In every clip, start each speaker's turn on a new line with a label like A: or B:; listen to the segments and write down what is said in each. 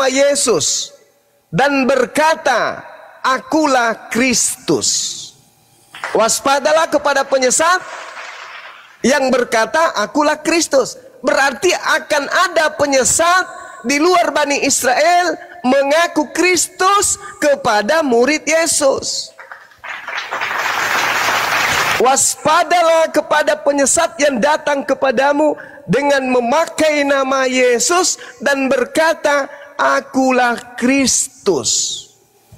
A: Yesus dan berkata, "Akulah Kristus." Waspadalah kepada penyesat yang berkata, "Akulah Kristus." Berarti akan ada penyesat di luar Bani Israel mengaku Kristus kepada murid Yesus. Waspadalah kepada penyesat yang datang kepadamu dengan memakai nama Yesus dan berkata, "Akulah Kristus."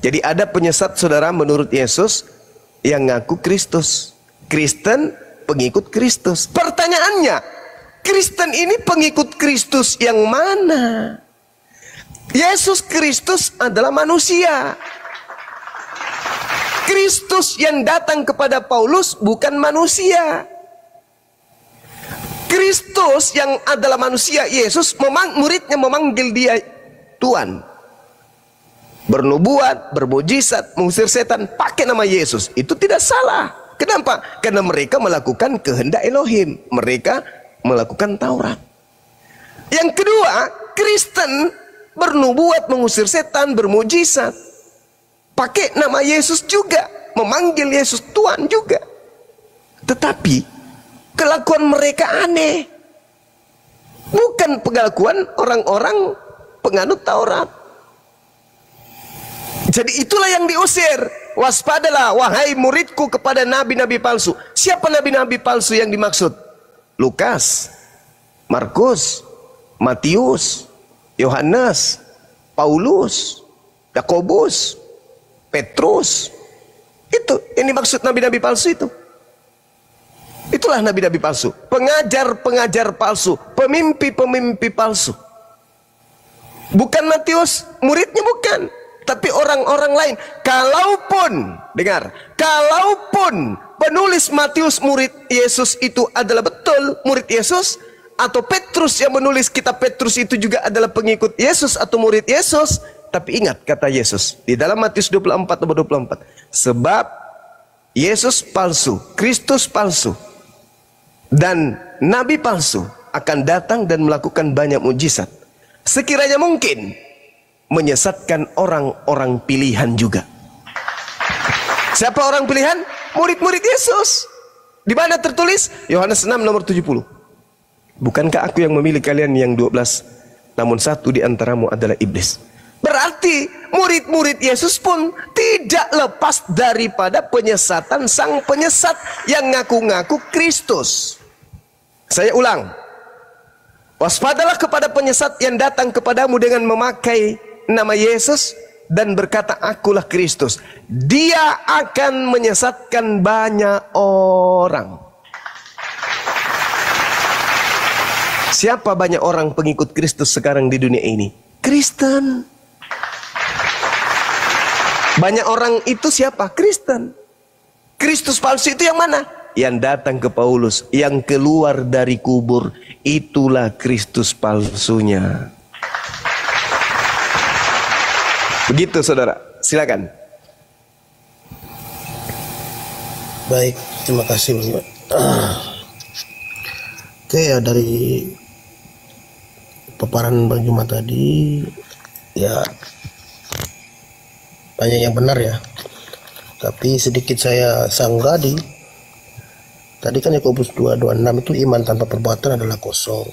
A: Jadi ada penyesat, saudara, menurut Yesus yang ngaku Kristus. Kristen, pengikut Kristus. Pertanyaannya, Kristen ini pengikut Kristus yang mana? Yesus Kristus adalah manusia. Kristus yang datang kepada Paulus bukan manusia. Kristus yang adalah manusia, Yesus, muridnya memanggil dia Tuhan. Bernubuat, bermujizat, mengusir setan, pakai nama Yesus. Itu tidak salah. Kenapa? Karena mereka melakukan kehendak Elohim. Mereka melakukan Taurat. Yang kedua, Kristen bernubuat, mengusir setan, bermujizat, pakai nama Yesus juga, memanggil Yesus Tuhan juga. Tetapi kelakuan mereka aneh. Bukan pengakuan orang-orang penganut Taurat. Jadi itulah yang diusir. Waspadalah wahai muridku kepada nabi-nabi palsu. Siapa nabi-nabi palsu yang dimaksud? Lukas, Markus, Matius, Yohanes, Paulus, Yakobus, Petrus. Itu yang dimaksud nabi-nabi palsu itu. Itulah nabi-nabi palsu, pengajar-pengajar palsu, pemimpi-pemimpi palsu. Bukan Matius, muridnya bukan, tapi orang-orang lain. Kalaupun, dengar, kalaupun penulis Matius murid Yesus itu adalah betul murid Yesus, atau Petrus yang menulis kitab Petrus itu juga adalah pengikut Yesus atau murid Yesus, tapi ingat kata Yesus di dalam Matius 24:24, sebab Yesus palsu, Kristus palsu, dan nabi palsu akan datang dan melakukan banyak mujizat, sekiranya mungkin menyesatkan orang-orang pilihan juga. Siapa orang pilihan? Murid-murid Yesus. Di mana tertulis? Yohanes 6 nomor 70. Bukankah aku yang memilih kalian yang 12, namun satu di antaramu adalah iblis. Berarti murid-murid Yesus pun tidak lepas daripada penyesatan sang penyesat yang ngaku-ngaku Kristus. Saya ulang. Waspadalah kepada penyesat yang datang kepadamu dengan memakai nama Yesus dan berkata, "Akulah Kristus." Dia akan menyesatkan banyak orang. Siapa banyak orang pengikut Kristus sekarang di dunia ini? Kristen. Banyak orang itu siapa? Kristen. Kristus palsu itu yang mana? Yang datang ke Paulus, yang keluar dari kubur, itulah Kristus palsunya. Begitu, saudara. Silakan.
B: Baik, terima kasih Bang. Oke, ya, dari paparan Bang Juma tadi ya banyak yang benar ya, tapi sedikit saya sanggah tadi kan Yakobus 2:26 itu iman tanpa perbuatan adalah kosong.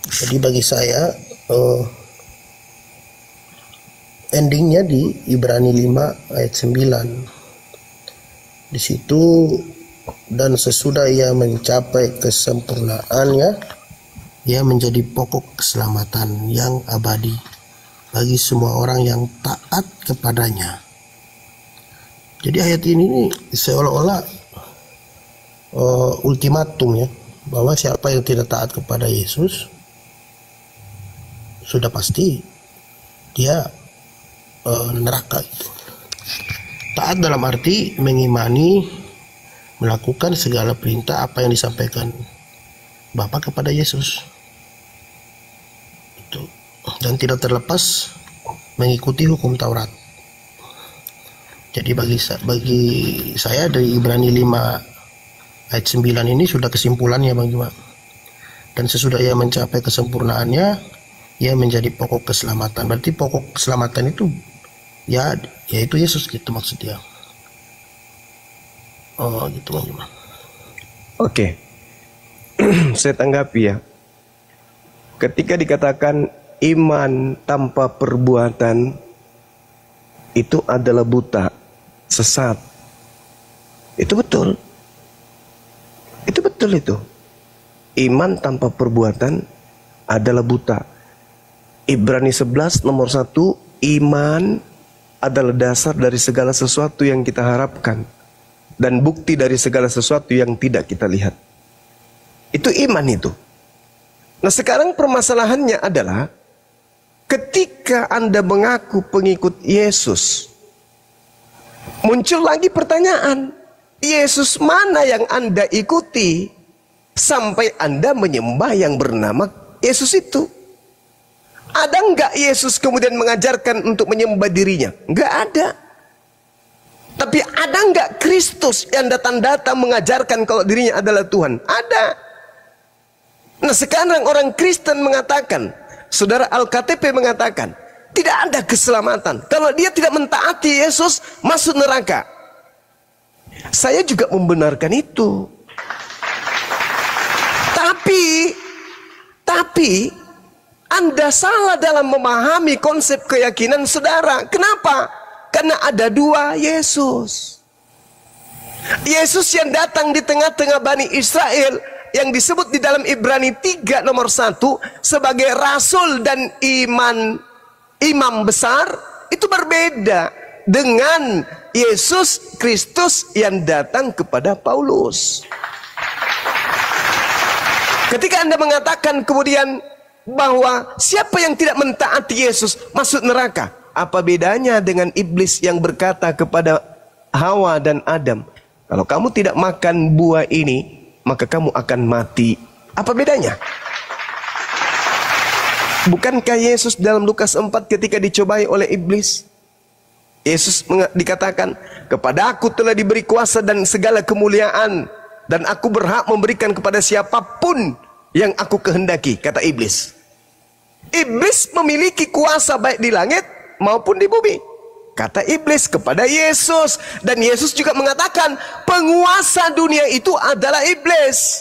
B: Jadi bagi saya endingnya di Ibrani 5 ayat 9. Di situ, dan sesudah ia mencapai kesempurnaannya, ia menjadi pokok keselamatan yang abadi bagi semua orang yang taat kepadanya. Jadi ayat ini seolah-olah ultimatum ya, bahwa siapa yang tidak taat kepada Yesus sudah pasti dia neraka. Taat dalam arti mengimani, melakukan segala perintah apa yang disampaikan Bapa kepada Yesus. Itu. Dan tidak terlepas mengikuti hukum Taurat. Jadi bagi saya dari Ibrani 5 ayat 9 ini sudah kesimpulannya Bang Juma. Dan sesudah ia mencapai kesempurnaannya, ia menjadi pokok keselamatan. Berarti pokok keselamatan itu ya yaitu Yesus gitu maksudnya. Oh gitu Bang.
A: Oke. Saya tanggapi ya. Ketika dikatakan iman tanpa perbuatan itu adalah buta, sesat. Itu betul. Itu betul itu. Iman tanpa perbuatan adalah buta. Ibrani 11 nomor 1, iman adalah dasar dari segala sesuatu yang kita harapkan dan bukti dari segala sesuatu yang tidak kita lihat. Itu iman itu. Nah sekarang permasalahannya adalah ketika Anda mengaku pengikut Yesus, muncul lagi pertanyaan, Yesus mana yang Anda ikuti sampai Anda menyembah yang bernama Yesus itu? Ada enggak Yesus kemudian mengajarkan untuk menyembah dirinya? Enggak ada. Tapi ada enggak Kristus yang datang-datang mengajarkan kalau dirinya adalah Tuhan? Ada. Nah sekarang orang Kristen mengatakan, saudara Al-KTP mengatakan, tidak ada keselamatan kalau dia tidak mentaati Yesus, masuk neraka. Saya juga membenarkan itu. Tapi Anda salah dalam memahami konsep keyakinan saudara. Kenapa? Karena ada dua Yesus. Yesus yang datang di tengah-tengah Bani Israel, yang disebut di dalam Ibrani 3 nomor 1 sebagai rasul dan imam besar, itu berbeda dengan Yesus Kristus yang datang kepada Paulus. Ketika Anda mengatakan kemudian bahwa siapa yang tidak mentaati Yesus masuk neraka, apa bedanya dengan iblis yang berkata kepada Hawa dan Adam, kalau kamu tidak makan buah ini maka kamu akan mati? Apa bedanya? Bukankah Yesus dalam Lukas 4 ketika dicobai oleh iblis, Yesus dikatakan, kepada aku telah diberi kuasa dan segala kemuliaan, dan aku berhak memberikan kepada siapapun yang aku kehendaki, kata iblis. Iblis memiliki kuasa baik di langit maupun di bumi, kata iblis kepada Yesus. Dan Yesus juga mengatakan penguasa dunia itu adalah iblis.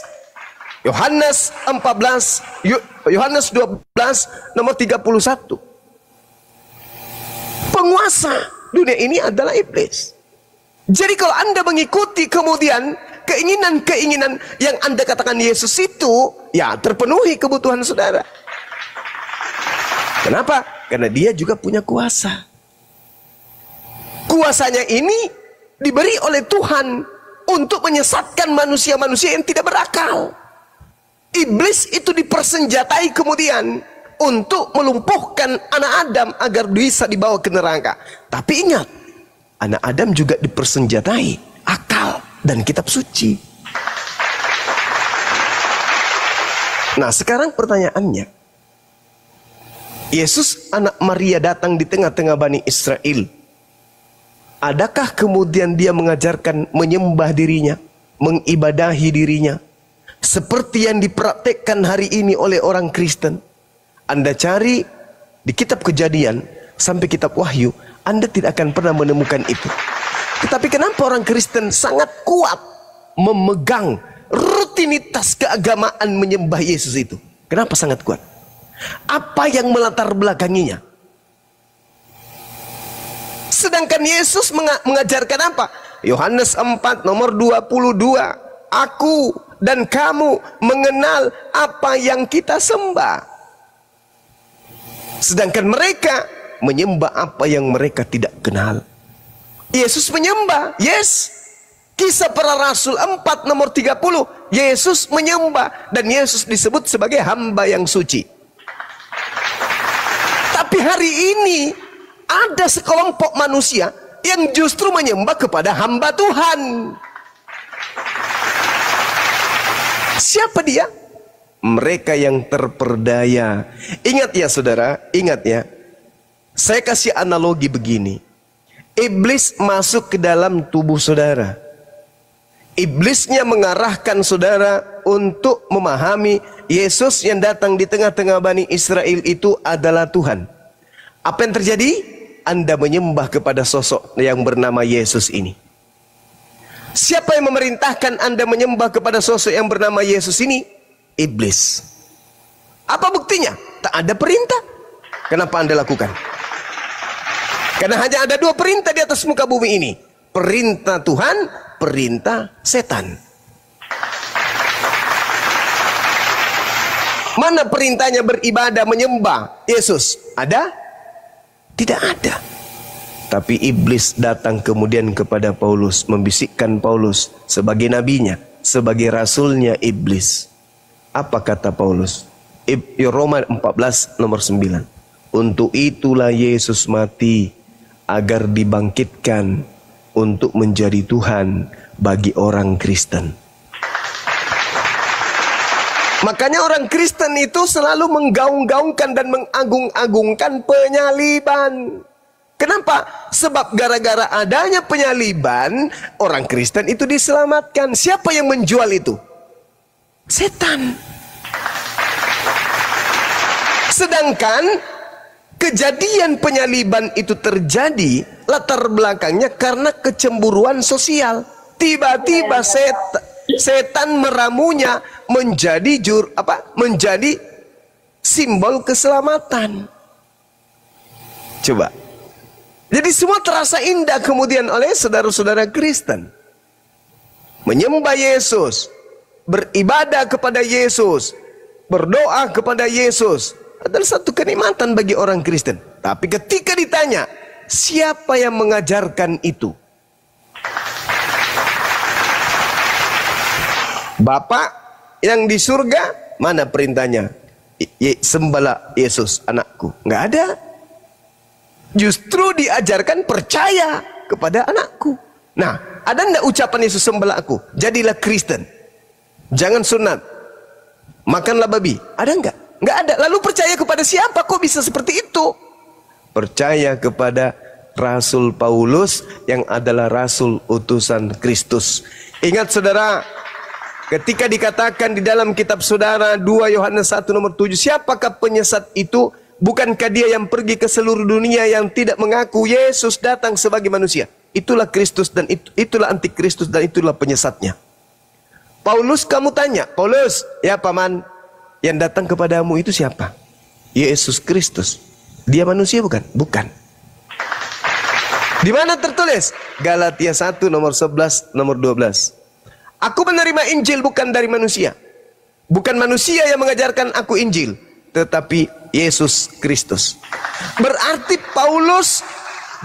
A: Yohanes 12 nomor 31. Penguasa dunia ini adalah iblis. Jadi kalau Anda mengikuti kemudian keinginan-keinginan yang Anda katakan Yesus itu, ya terpenuhi kebutuhan saudara. Kenapa? Karena dia juga punya kuasa. Kuasanya ini diberi oleh Tuhan untuk menyesatkan manusia-manusia yang tidak berakal. Iblis itu dipersenjatai kemudian untuk melumpuhkan anak Adam agar bisa dibawa ke neraka. Tapi ingat, anak Adam juga dipersenjatai akal dan kitab suci. Nah sekarang pertanyaannya, Yesus anak Maria datang di tengah-tengah Bani Israel. Adakah kemudian dia mengajarkan menyembah dirinya, mengibadahi dirinya, seperti yang dipraktekkan hari ini oleh orang Kristen? Anda cari di kitab Kejadian sampai kitab Wahyu, Anda tidak akan pernah menemukan itu. Tetapi kenapa orang Kristen sangat kuat memegang rutinitas keagamaan menyembah Yesus itu? Kenapa sangat kuat? Apa yang melatar belakanginya? Sedangkan Yesus mengajarkan apa? Yohanes 4 nomor 22. Aku dan kamu mengenal apa yang kita sembah. Sedangkan mereka menyembah apa yang mereka tidak kenal. Yesus menyembah, yes. Kisah Para Rasul 4 nomor 30. Yesus menyembah dan Yesus disebut sebagai hamba yang suci. Tapi hari ini ada sekelompok manusia yang justru menyembah kepada hamba Tuhan. Siapa dia? Mereka yang terperdaya. Ingat ya saudara, ingat ya. Saya kasih analogi begini. Iblis masuk ke dalam tubuh saudara. Iblisnya mengarahkan saudara untuk memahami Yesus yang datang di tengah-tengah Bani Israel itu adalah Tuhan. Apa yang terjadi? Anda menyembah kepada sosok yang bernama Yesus ini. Siapa yang memerintahkan Anda menyembah kepada sosok yang bernama Yesus ini? Iblis. Apa buktinya? Tak ada perintah. Kenapa Anda lakukan? Karena hanya ada dua perintah di atas muka bumi ini. Perintah Tuhan, perintah setan. Mana perintahnya beribadah, menyembah Yesus? Ada? Tidak ada. Tapi iblis datang kemudian kepada Paulus, membisikkan Paulus sebagai nabinya, sebagai rasulnya iblis. Apa kata Paulus? Roma 14 nomor 9. Untuk itulah Yesus mati, agar dibangkitkan untuk menjadi Tuhan bagi orang Kristen. Makanya orang Kristen itu selalu menggaung-gaungkan dan mengagung-agungkan penyaliban. Kenapa? Sebab gara-gara adanya penyaliban, orang Kristen itu diselamatkan. Siapa yang menjual itu? Setan. Sedangkan kejadian penyaliban itu terjadi latar belakangnya karena kecemburuan sosial. Tiba-tiba setan meramunya menjadi menjadi simbol keselamatan. Coba. Jadi semua terasa indah kemudian oleh saudara-saudara Kristen. Menyembah Yesus, beribadah kepada Yesus, berdoa kepada Yesus adalah satu kenikmatan bagi orang Kristen. Tapi ketika ditanya, siapa yang mengajarkan itu? Bapak yang di surga, mana perintahnya? Sembahlah Yesus anakku. Nggak ada. Justru diajarkan percaya kepada anakku. Nah, ada enggak ucapan Yesus sembahlah aku? Jadilah Kristen. Jangan sunat. Makanlah babi. Ada enggak? Enggak ada. Lalu percaya kepada siapa? Kok bisa seperti itu? Percaya kepada Rasul Paulus yang adalah Rasul utusan Kristus. Ingat saudara, ketika dikatakan di dalam kitab saudara 2 Yohanes 1 nomor 7, siapakah penyesat itu? Bukankah dia yang pergi ke seluruh dunia yang tidak mengaku Yesus datang sebagai manusia? Itulah Kristus dan itulah antikristus dan itulah penyesatnya. Paulus kamu tanya, Paulus, ya paman, yang datang kepadamu itu siapa? Yesus Kristus. Dia manusia bukan? Bukan. Di mana tertulis? Galatia 1 nomor 11 nomor 12. Aku menerima Injil bukan dari manusia. Bukan manusia yang mengajarkan aku Injil, tetapi Yesus Kristus. Berarti Paulus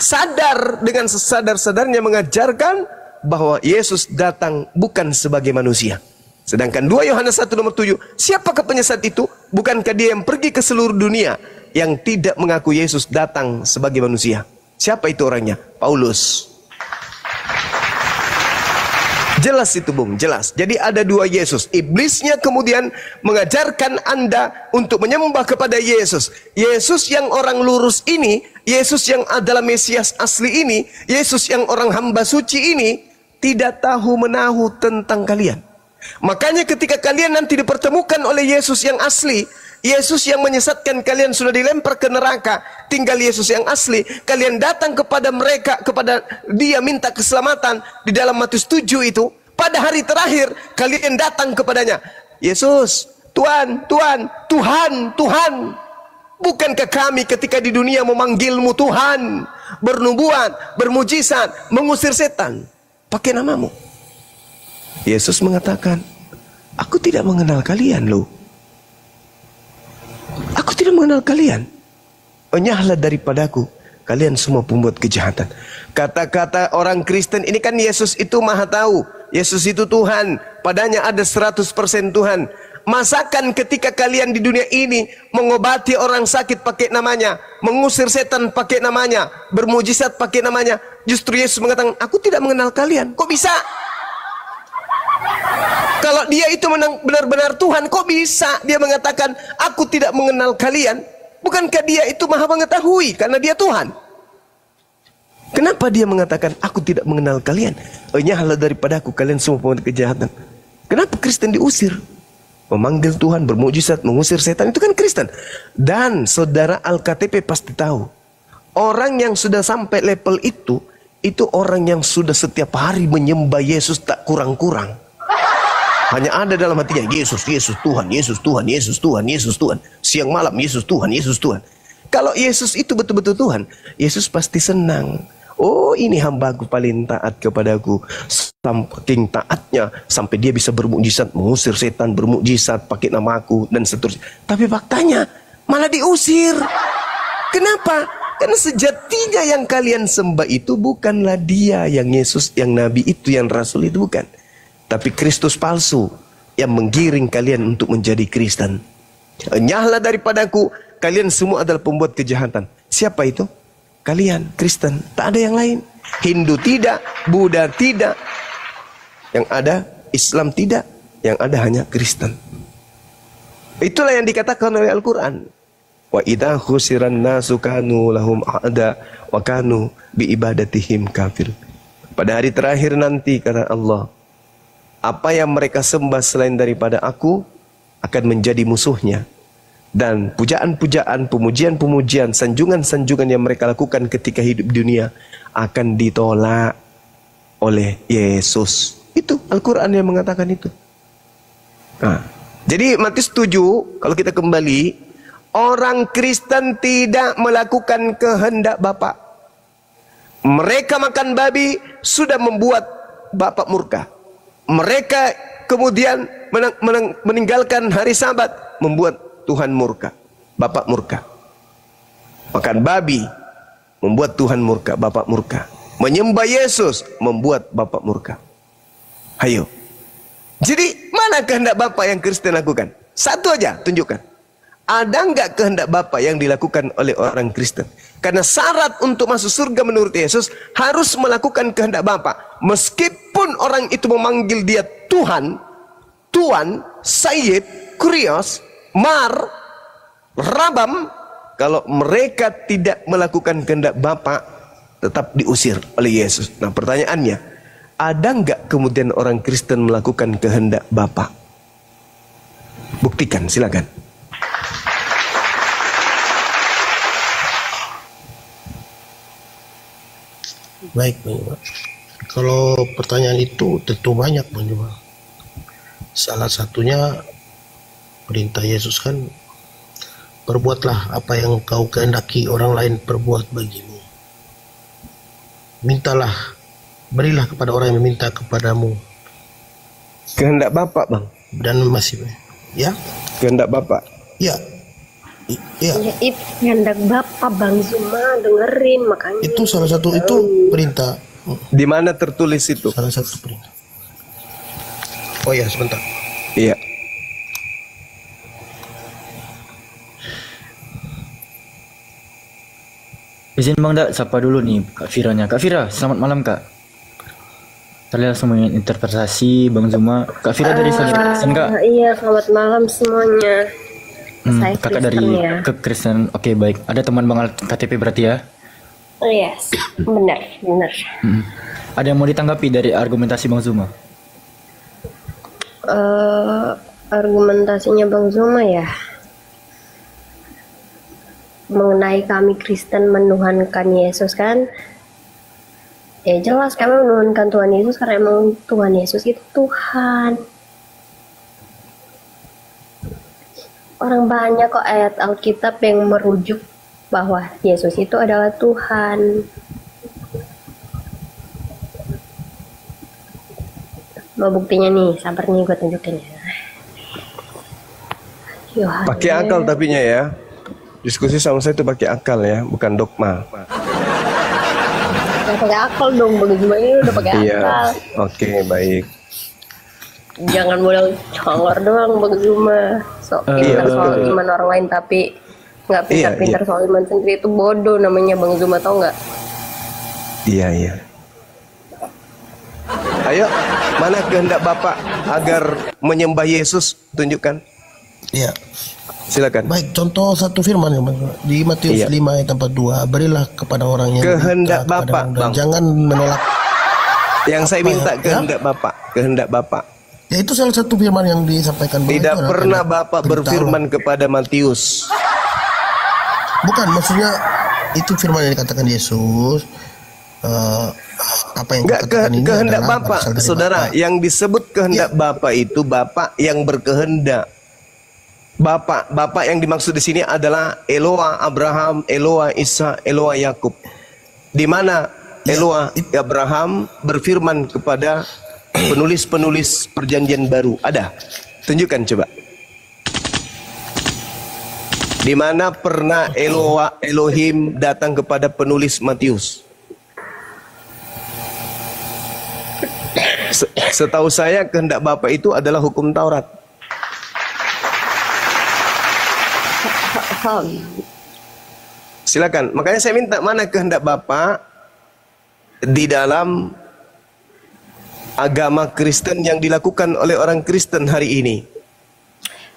A: sadar dengan sesadar-sadarnya mengajarkan bahwa Yesus datang bukan sebagai manusia. Sedangkan 2 Yohanes 1 nomor 7, siapakah penyesat itu? Bukankah dia yang pergi ke seluruh dunia yang tidak mengaku Yesus datang sebagai manusia? Siapa itu orangnya? Paulus. Jelas itu Bung, jelas. Jadi ada dua Yesus. Iblisnya kemudian mengajarkan Anda untuk menyembah kepada Yesus. Yesus yang orang lurus ini, Yesus yang adalah Mesias asli ini, Yesus yang orang hamba suci ini, tidak tahu menahu tentang kalian. Makanya ketika kalian nanti dipertemukan oleh Yesus yang asli, Yesus yang menyesatkan kalian sudah dilempar ke neraka, tinggal Yesus yang asli, kalian datang kepada mereka, kepada dia minta keselamatan di dalam Matius 7 itu, pada hari terakhir kalian datang kepadanya, Yesus, Tuhan, Tuhan, Tuhan, Tuhan, bukankah kami ketika di dunia memanggilmu Tuhan, bernubuat, bermujizat, mengusir setan, pakai namamu? Yesus mengatakan, aku tidak mengenal kalian loh. Aku tidak mengenal kalian. Enyahlah daripadaku, kalian semua pembuat kejahatan. Kata-kata orang Kristen ini kan Yesus itu maha tahu. Yesus itu Tuhan. Padanya ada 100% Tuhan. Masakan ketika kalian di dunia ini mengobati orang sakit pakai namanya, mengusir setan pakai namanya, bermujizat pakai namanya, justru Yesus mengatakan, aku tidak mengenal kalian. Kok bisa? Kalau dia itu benar-benar Tuhan, kok bisa dia mengatakan aku tidak mengenal kalian? Bukankah dia itu maha mengetahui karena dia Tuhan? Kenapa dia mengatakan aku tidak mengenal kalian? Enyahlah daripadaku kalian semua pembuat kejahatan. Kenapa Kristen diusir? memanggil Tuhan, bermukjizat, mengusir setan, itu kan Kristen. Dan saudara Al-KTP pasti tahu, orang yang sudah sampai level itu orang yang sudah setiap hari menyembah Yesus tak kurang-kurang. Hanya ada dalam hatinya, Yesus, Yesus Tuhan, Yesus Tuhan, Yesus Tuhan, Yesus Tuhan. Siang malam, Yesus Tuhan, Yesus Tuhan. Kalau Yesus itu betul-betul Tuhan, Yesus pasti senang. Oh, ini hambaku paling taat kepadaku. Saking taatnya sampai dia bisa bermukjizat, mengusir setan, bermukjizat pakai namaku dan seterusnya. Tapi faktanya malah diusir. Kenapa? Karena sejatinya yang kalian sembah itu bukanlah dia, yang Yesus, yang Nabi itu, yang Rasul itu, bukan. Tapi Kristus palsu yang menggiring kalian untuk menjadi Kristen. Enyahlah daripadaku, kalian semua adalah pembuat kejahatan. Siapa itu? Kalian, Kristen. Tak ada yang lain. Hindu tidak, Buddha tidak. Yang ada Islam tidak. Yang ada hanya Kristen. Itulah yang dikatakan oleh Al-Quran. Wa idza khusiran nasu kanu lahum a'da wa kanu bi ibadatihim kafir. Pada hari terakhir nanti, kata Allah, apa yang mereka sembah selain daripada aku akan menjadi musuhnya. Dan pujaan-pujaan, pemujian-pemujian, sanjungan-sanjungan yang mereka lakukan ketika hidup di dunia akan ditolak oleh Yesus. Itu Al-Quran yang mengatakan itu. Nah, jadi Matius 7, kalau kita kembali, orang Kristen tidak melakukan kehendak Bapa. Mereka makan babi sudah membuat Bapa murka. Mereka kemudian meninggalkan hari Sabat, membuat Tuhan murka, Bapa murka. Makan babi membuat Tuhan murka, Bapa murka. Menyembah Yesus membuat Bapa murka. Ayo. Jadi mana kehendak Bapa yang Kristen lakukan? Satu aja tunjukkan. Ada enggak kehendak Bapa yang dilakukan oleh orang Kristen? Karena syarat untuk masuk surga menurut Yesus harus melakukan kehendak Bapa. Meskipun orang itu memanggil dia Tuhan, Tuan, Sayyid, Kurios, Mar, Rabam, kalau mereka tidak melakukan kehendak Bapa, tetap diusir oleh Yesus. Nah, pertanyaannya, ada enggak kemudian orang Kristen melakukan kehendak Bapa? Buktikan, silakan.
B: Baik, Bang Juma. Kalau pertanyaan itu tentu banyak, Bang Juma. Salah satunya perintah Yesus kan, perbuatlah apa yang kau kehendaki orang lain perbuat bagimu. Mintalah, berilah kepada orang yang meminta kepadamu.
A: Kehendak Bapa, Bang.
B: Dan masih, ya?
A: Kehendak Bapa.
B: Ya. Ya.
C: Ya, itu kehendak Bapak, Bang Zuma, dengerin makanya.
B: Itu salah satu, itu perintah.
A: Di mana tertulis itu?
B: Salah satu perintah. Oh ya, sebentar.
A: Iya.
D: Izin Bang Dak, sapa dulu nih Kak Firanya. Kak Fira, selamat malam Kak. Kalian semua ingin interpretasi Bang Zuma. Kak Fira dari Kristen Kak?
C: Iya, selamat malam semuanya. Saya
D: kakak
C: Kristen,
D: dari
C: ya.
D: Kristen. Oke, baik. Ada teman Bang KTP berarti ya?
C: Oh, yes, benar.
D: Ada yang mau ditanggapi dari argumentasi Bang Zuma?
C: Argumentasinya Bang Zuma ya, mengenai kami Kristen menuhankan Yesus kan, ya jelas kami menuhankan Tuhan Yesus karena emang Tuhan Yesus itu Tuhan. Orang banyak kok ayat Alkitab yang merujuk bahwa Yesus itu adalah Tuhan. Mau buktinya nih, sabar nih gue tunjukin ya.
A: Pakai akal tapinya ya. Diskusi sama saya itu pakai akal ya, bukan dogma.
C: Gak pakai akal dong, bagaimana ini udah pakai
A: Iya.
C: akal.
A: Oke, baik.
C: Jangan modal color doang Bang Zuma. Sok pintar soal iman orang lain tapi nggak pintar-pintar soal iman sendiri, itu bodoh namanya Bang Zuma, tau nggak?
A: Iya. Ayo, mana kehendak Bapak agar menyembah Yesus? Tunjukkan.
B: Ya.
A: Silakan.
B: Baik, contoh satu firman ya, Bang. Di Matius 5 ayat 42, berilah kepada orang yang
A: kehendak
B: meminta
A: Bapak,
B: kepadamu dan
A: Bang.
B: jangan menolak.
A: Yang saya minta
B: ya?
A: kehendak Bapak, kehendak Bapak.
B: Ya itu salah satu firman yang disampaikan Bang,
A: Tidak
B: itu adalah
A: pernah
B: kehendak
A: Bapak
B: perintah
A: berfirman kepada Matius.
B: Allah. Bukan, maksudnya itu firman yang dikatakan Yesus. Apa yang
A: Enggak,
B: dikatakan ini
A: kehendak
B: adalah
A: Bapak,
B: berasal dari
A: saudara.
B: Bapa.
A: Yang disebut kehendak Bapak itu Bapak yang berkehendak. Bapak yang dimaksud di sini adalah Eloa Abraham, Eloa Isa, Eloa Yakub. Di mana Eloa Abraham berfirman kepada penulis-penulis perjanjian baru. Ada? Tunjukkan coba. Di mana pernah Elohim datang kepada penulis Matius? Setahu saya kehendak Bapak itu adalah hukum Taurat. Silakan. Makanya saya minta mana kehendak Bapak di dalam agama Kristen yang dilakukan oleh orang Kristen hari ini.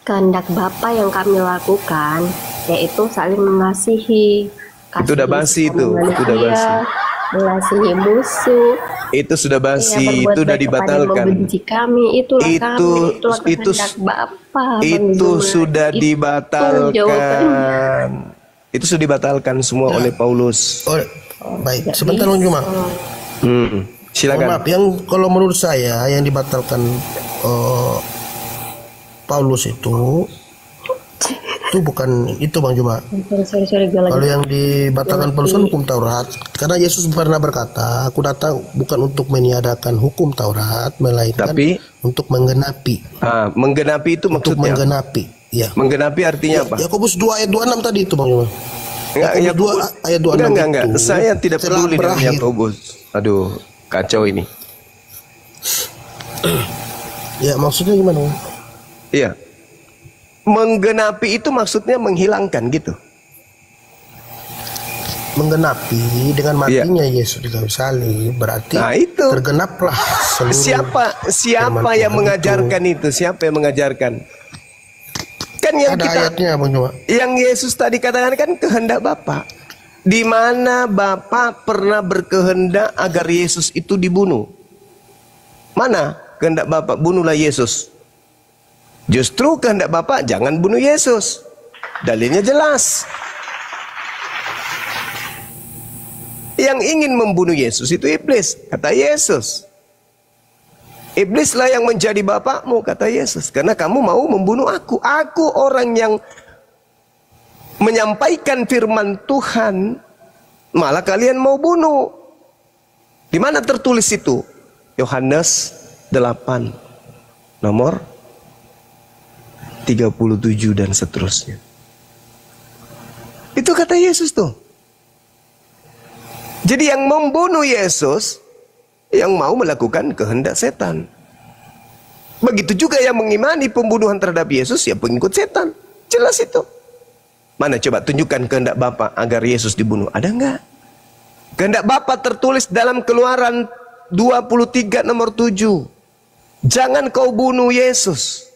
C: Kehendak Bapa yang kami lakukan yaitu saling mengasihi.
A: Itu udah basi itu, itu udah basi.
C: Mengasihi musuh.
A: Itu sudah basi,
C: berbuat
A: itu udah
C: baik kepada yang
A: dibatalkan.
C: membenci kami, itulah
A: Itu
C: kehendak Bapa.
A: itu sudah
C: Itu
A: dibatalkan.
C: jawabannya.
A: Itu sudah dibatalkan semua oleh Paulus.
B: Oh, baik, sebentar Bang Juma. Mohon
A: Silakan.
B: maaf, yang kalau menurut saya yang dibatalkan Paulus itu bukan itu Bang Juma.
C: Sorry, gue lagi.
B: Kalau yang dibatalkan Paulus kan hukum Taurat. Karena Yesus pernah berkata, aku datang bukan untuk meniadakan hukum Taurat, melainkan untuk menggenapi.
A: Menggenapi itu
B: Untuk
A: maksudnya?
B: menggenapi, ya.
A: Menggenapi artinya apa?
B: Yakobus 2 ayat 26 tadi itu Bang Juma.
A: Yakobus
B: 2 ayat 26
A: enggak.
B: itu
A: Saya tidak
B: telah
A: peduli dengan
B: berakhir.
A: Yakobus. Aduh, kacau ini.
B: Ya, maksudnya gimana? Bang?
A: Iya. Menggenapi itu maksudnya menghilangkan gitu.
B: Menggenapi dengan matinya Yesus di kayu salib berarti
A: itu
B: tergenaplah seluruh
A: siapa yang mengajarkan itu? Siapa yang mengajarkan? Kan yang
B: ada ayatnya Bang Juma.
A: Yang Yesus tadi katakan kan kehendak Bapa. Di mana Bapa pernah berkehendak agar Yesus itu dibunuh? Mana kehendak Bapa? Bunuhlah Yesus. Justru kehendak Bapa jangan bunuh Yesus. Dalilnya jelas. Yang ingin membunuh Yesus itu iblis, kata Yesus. Iblislah yang menjadi bapakmu, kata Yesus. Karena kamu mau membunuh aku. Aku orang yang menyampaikan firman Tuhan, malah kalian mau bunuh. Di mana tertulis itu? Yohanes 8 nomor 37 dan seterusnya. Itu kata Yesus tuh. Jadi yang membunuh Yesus, yang mau melakukan kehendak setan. Begitu juga yang mengimani pembunuhan terhadap Yesus, ya pengikut setan. Jelas itu. Mana coba tunjukkan kehendak Bapa agar Yesus dibunuh. Ada enggak? Kehendak Bapa tertulis dalam Keluaran 23 nomor 7. Jangan kau bunuh Yesus.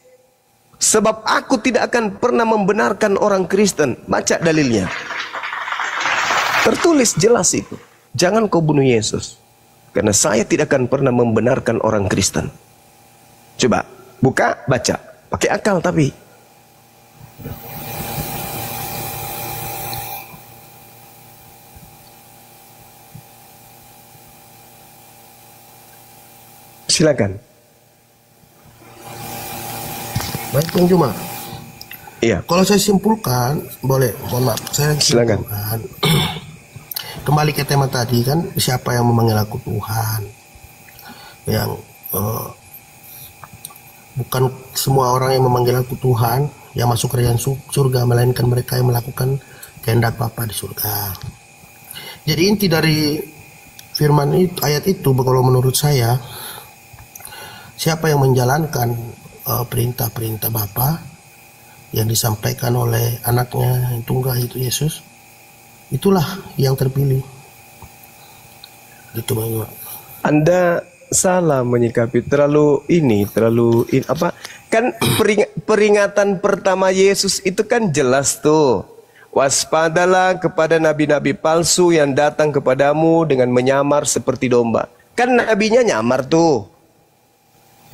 A: Sebab aku tidak akan pernah membenarkan orang Kristen. Baca dalilnya. Tertulis jelas itu. Jangan kau bunuh Yesus. Karena saya tidak akan pernah membenarkan orang Kristen. Coba, buka, baca. Pakai akal tapi. Silakan.
B: Baik Bang Juma.
A: Iya.
B: Kalau saya simpulkan, boleh, mohon maaf, saya
A: Silakan.
B: simpulkan. Kembali ke tema tadi kan, siapa yang memanggil aku Tuhan? Yang bukan semua orang yang memanggil aku Tuhan yang masuk kerajaan surga, melainkan mereka yang melakukan kehendak Bapa di surga. Jadi inti dari firman itu, ayat itu, kalau menurut saya, siapa yang menjalankan perintah-perintah Bapa yang disampaikan oleh anaknya yang tunggal itu Yesus, itulah yang terpilih. Gitu Bang.
A: Anda salah menyikapi terlalu apa? Kan peringatan pertama Yesus itu kan jelas tuh. Waspadalah kepada nabi-nabi palsu yang datang kepadamu dengan menyamar seperti domba. Kan nabinya nyamar tuh.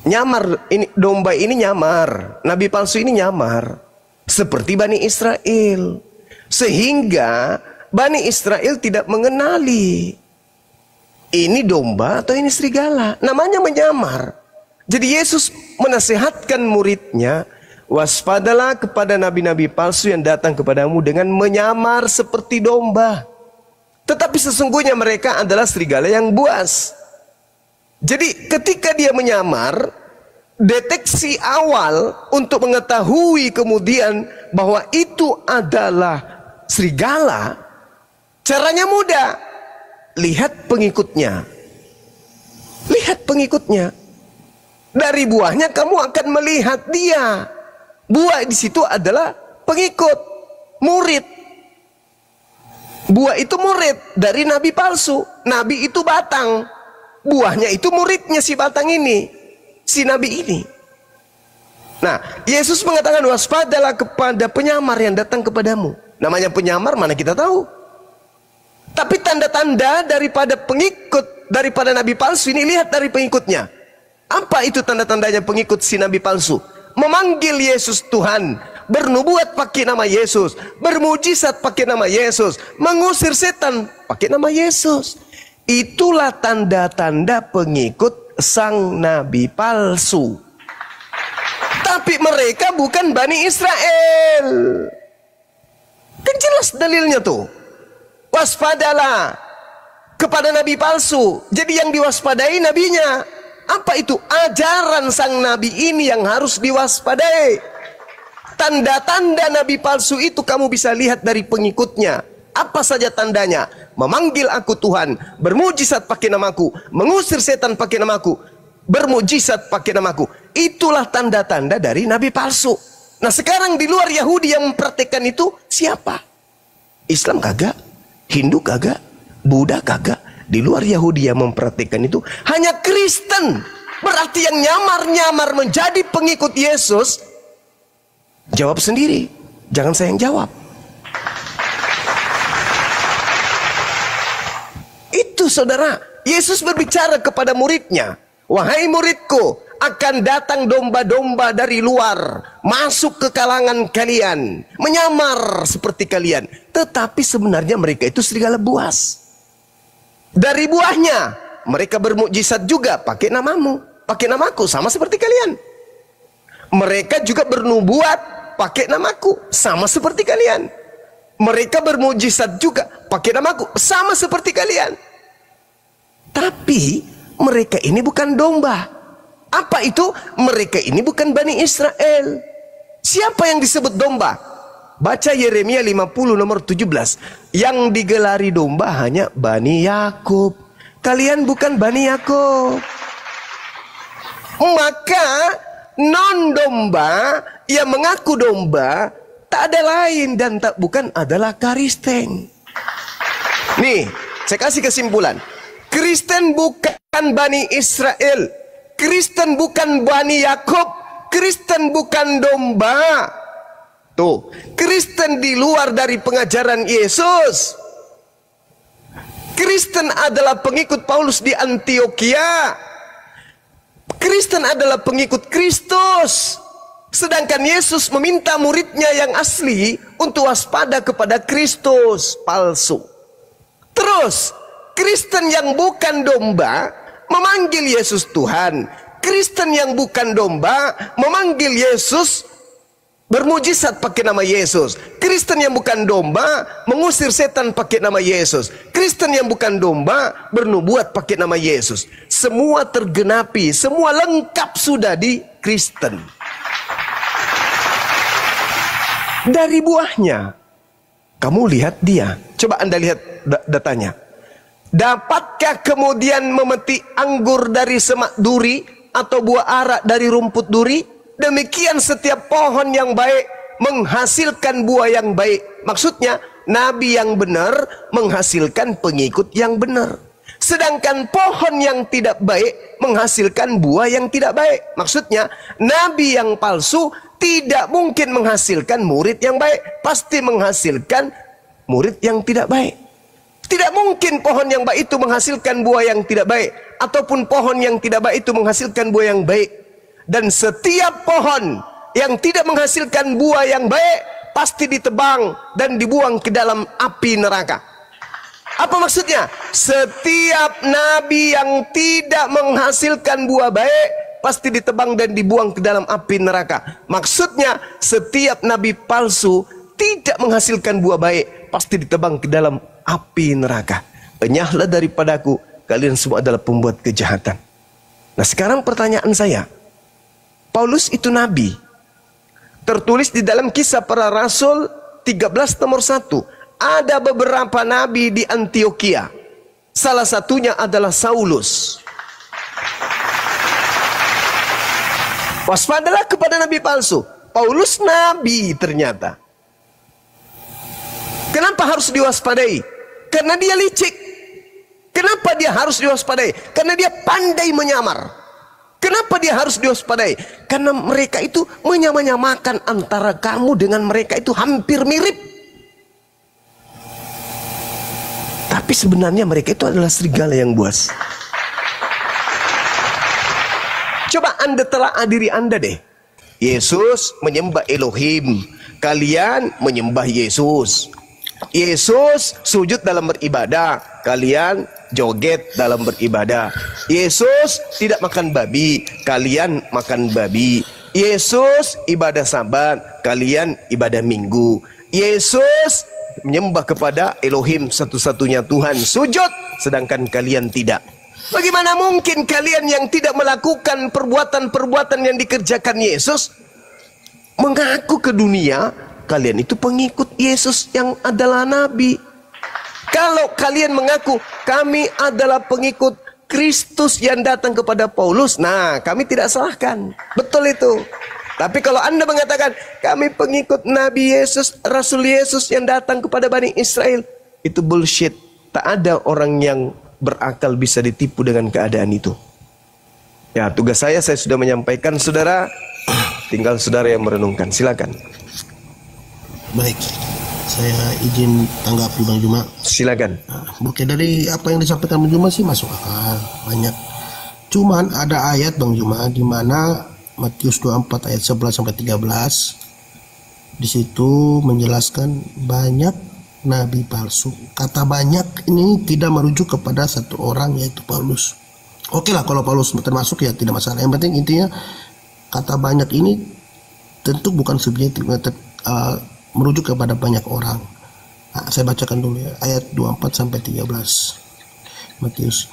A: Nyamar, ini domba ini nyamar, nabi palsu ini nyamar seperti Bani Israel, sehingga Bani Israel tidak mengenali ini domba atau ini serigala, namanya menyamar. Jadi Yesus menasihatkan muridnya, waspadalah kepada nabi-nabi palsu yang datang kepadamu dengan menyamar seperti domba, tetapi sesungguhnya mereka adalah serigala yang buas. Jadi ketika dia menyamar, deteksi awal untuk mengetahui kemudian bahwa itu adalah serigala, caranya mudah. Lihat pengikutnya. Lihat pengikutnya. Dari buahnya kamu akan melihat dia. Buah di situ adalah pengikut, murid. Buah itu murid dari nabi palsu. Nabi itu batang. Buahnya itu muridnya si batang ini, si nabi ini. Nah, Yesus mengatakan waspadalah kepada penyamar yang datang kepadamu. Namanya penyamar mana kita tahu. Tapi tanda-tanda daripada pengikut, daripada nabi palsu ini, lihat dari pengikutnya. Apa itu tanda-tandanya pengikut si nabi palsu? Memanggil Yesus Tuhan, bernubuat pakai nama Yesus, bermujizat pakai nama Yesus, mengusir setan pakai nama Yesus. Itulah tanda-tanda pengikut sang nabi palsu. Tapi mereka bukan Bani Israel. Kan jelas dalilnya tuh. Waspadalah kepada nabi palsu. Jadi yang diwaspadai nabinya. Apa itu? Ajaran sang nabi ini yang harus diwaspadai. Tanda-tanda nabi palsu itu kamu bisa lihat dari pengikutnya. Apa saja tandanya? Memanggil aku Tuhan, bermujizat pakai namaku, mengusir setan pakai namaku, bermujizat pakai namaku. Itulah tanda-tanda dari nabi palsu. Nah sekarang di luar Yahudi yang mempraktekkan itu siapa? Islam kagak, Hindu kagak, Buddha kagak. Di luar Yahudi yang mempraktekkan itu hanya Kristen. Berarti yang nyamar-nyamar menjadi pengikut Yesus, jawab sendiri, jangan saya yang jawab. Itu saudara, Yesus berbicara kepada muridnya, wahai muridku, akan datang domba-domba dari luar, masuk ke kalangan kalian, menyamar seperti kalian. Tetapi sebenarnya mereka itu serigala buas. Dari buahnya, mereka bermukjizat juga pakai namamu, pakai namaku, sama seperti kalian. Mereka juga bernubuat pakai namaku, sama seperti kalian. Mereka bermukjizat juga pakai namaku, sama seperti kalian. Tapi mereka ini bukan domba. Apa itu? Mereka ini bukan Bani Israel. Siapa yang disebut domba? Baca Yeremia 50 nomor 17. Yang digelari domba hanya Bani Yakub. Kalian bukan Bani Yakub. Maka non domba yang mengaku domba tak ada lain dan tak bukan adalah Kristen. Nih, saya kasih kesimpulan. Kristen bukan Bani Israel. Kristen bukan Bani Yakub. Kristen bukan domba. Tuh, Kristen di luar dari pengajaran Yesus. Kristen adalah pengikut Paulus di Antioquia. Kristen adalah pengikut Kristus. Sedangkan Yesus meminta muridnya yang asli untuk waspada kepada Kristus palsu. Terus, Kristen yang bukan domba memanggil Yesus Tuhan. Kristen yang bukan domba memanggil Yesus, bermujizat pakai nama Yesus. Kristen yang bukan domba mengusir setan pakai nama Yesus. Kristen yang bukan domba bernubuat pakai nama Yesus. Semua tergenapi, semua lengkap sudah di Kristen. Dari buahnya kamu lihat dia. Coba Anda lihat datanya. Dapatkah kemudian memetik anggur dari semak duri atau buah ara dari rumput duri? Demikian setiap pohon yang baik menghasilkan buah yang baik. Maksudnya nabi yang benar menghasilkan pengikut yang benar. Sedangkan pohon yang tidak baik menghasilkan buah yang tidak baik. Maksudnya nabi yang palsu tidak mungkin menghasilkan murid yang baik, pasti menghasilkan murid yang tidak baik. Tidak mungkin pohon yang baik itu menghasilkan buah yang tidak baik, ataupun pohon yang tidak baik itu menghasilkan buah yang baik. Dan setiap pohon yang tidak menghasilkan buah yang baik pasti ditebang dan dibuang ke dalam api neraka. Apa maksudnya? Setiap nabi yang tidak menghasilkan buah baik pasti ditebang dan dibuang ke dalam api neraka. Maksudnya setiap nabi palsu tidak menghasilkan buah baik pasti ditebang ke dalam api neraka. Enyahlah daripadaku, kalian semua adalah pembuat kejahatan. Nah, sekarang pertanyaan saya, Paulus itu nabi. Tertulis di dalam Kisah Para Rasul 13 nomor 1. Ada beberapa nabi di Antioquia. Salah satunya adalah Saulus. Waspadalah kepada nabi palsu. Paulus nabi ternyata. Kenapa harus diwaspadai? Karena dia licik. Kenapa dia harus diwaspadai? Karena dia pandai menyamar. Kenapa dia harus diwaspadai? Karena mereka itu menyamakan antara kamu dengan mereka itu hampir mirip. Tapi sebenarnya mereka itu adalah serigala yang buas. Coba Anda telah diri Anda deh. Yesus menyembah Elohim, kalian menyembah Yesus. Yesus sujud dalam beribadah, kalian joget dalam beribadah. Yesus tidak makan babi, kalian makan babi. Yesus ibadah Sabat, kalian ibadah Minggu. Yesus menyembah kepada Elohim satu-satunya Tuhan, sujud, sedangkan kalian tidak. Bagaimana mungkin kalian yang tidak melakukan perbuatan-perbuatan yang dikerjakan Yesus mengaku ke dunia kalian itu pengikut Yesus yang adalah nabi? Kalau kalian mengaku kami adalah pengikut Kristus yang datang kepada Paulus, nah kami tidak salahkan, betul itu. Tapi kalau Anda mengatakan kami pengikut Nabi Yesus, Rasul Yesus yang datang kepada Bani Israel, itu bullshit. Tak ada orang yang berakal bisa ditipu dengan keadaan itu. Ya, tugas saya sudah menyampaikan, saudara. Tinggal saudara yang merenungkan. Silakan.
B: Baik, saya izin tanggapi Bang Juma.
A: Silakan.
B: Oke, dari apa yang disampaikan Bang Juma sih masuk akal banyak. Cuman ada ayat Bang Juma di mana Matius 24 ayat 11 sampai 13. Di situ menjelaskan banyak nabi palsu. Kata banyak ini tidak merujuk kepada satu orang, yaitu Paulus. Oke lah, kalau Paulus termasuk ya tidak masalah. Yang penting intinya kata banyak ini tentu bukan subjektif, merujuk kepada banyak orang. Nah, saya bacakan dulu ya ayat 24 sampai 13 Matius.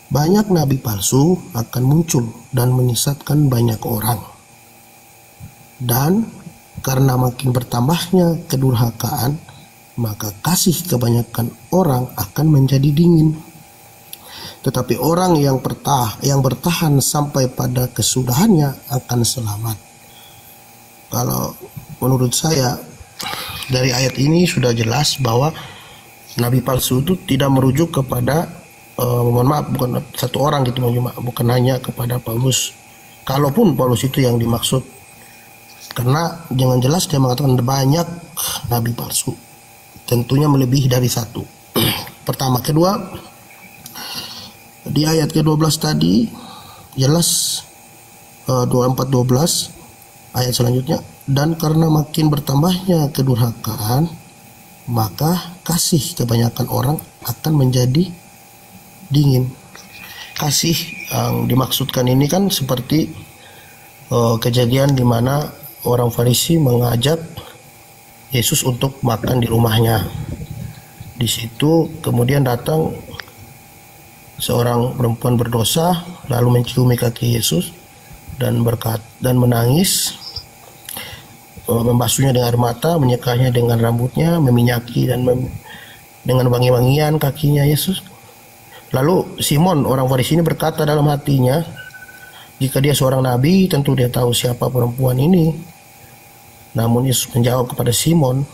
B: Banyak nabi palsu akan muncul dan menyesatkan banyak orang. Dan karena makin bertambahnya kedurhakaan, maka kasih kebanyakan orang akan menjadi dingin. Tetapi orang yang bertahan sampai pada kesudahannya akan selamat. Kalau menurut saya dari ayat ini sudah jelas bahwa nabi palsu itu tidak merujuk kepada mohon maaf, bukan satu orang gitu, bukan hanya kepada Paulus. Kalaupun Paulus itu yang dimaksud, karena jangan jelas dia mengatakan banyak nabi palsu, tentunya melebihi dari satu. Pertama, kedua, di ayat ke-12 tadi jelas 24-12 ayat selanjutnya, dan karena makin bertambahnya kedurhakaan, maka kasih kebanyakan orang akan menjadi dingin. Kasih yang dimaksudkan ini kan seperti kejadian di mana orang Farisi mengajak Yesus untuk makan di rumahnya. Di situ kemudian datang seorang perempuan berdosa lalu menciumi kaki Yesus dan menangis, membasuhnya dengan air mata, menyekanya dengan rambutnya, meminyaki dan dengan wangi-wangian kakinya Yesus. Lalu Simon orang Farisi ini berkata dalam hatinya, jika dia seorang nabi tentu dia tahu siapa perempuan ini. Namun Yesus menjawab kepada Simon,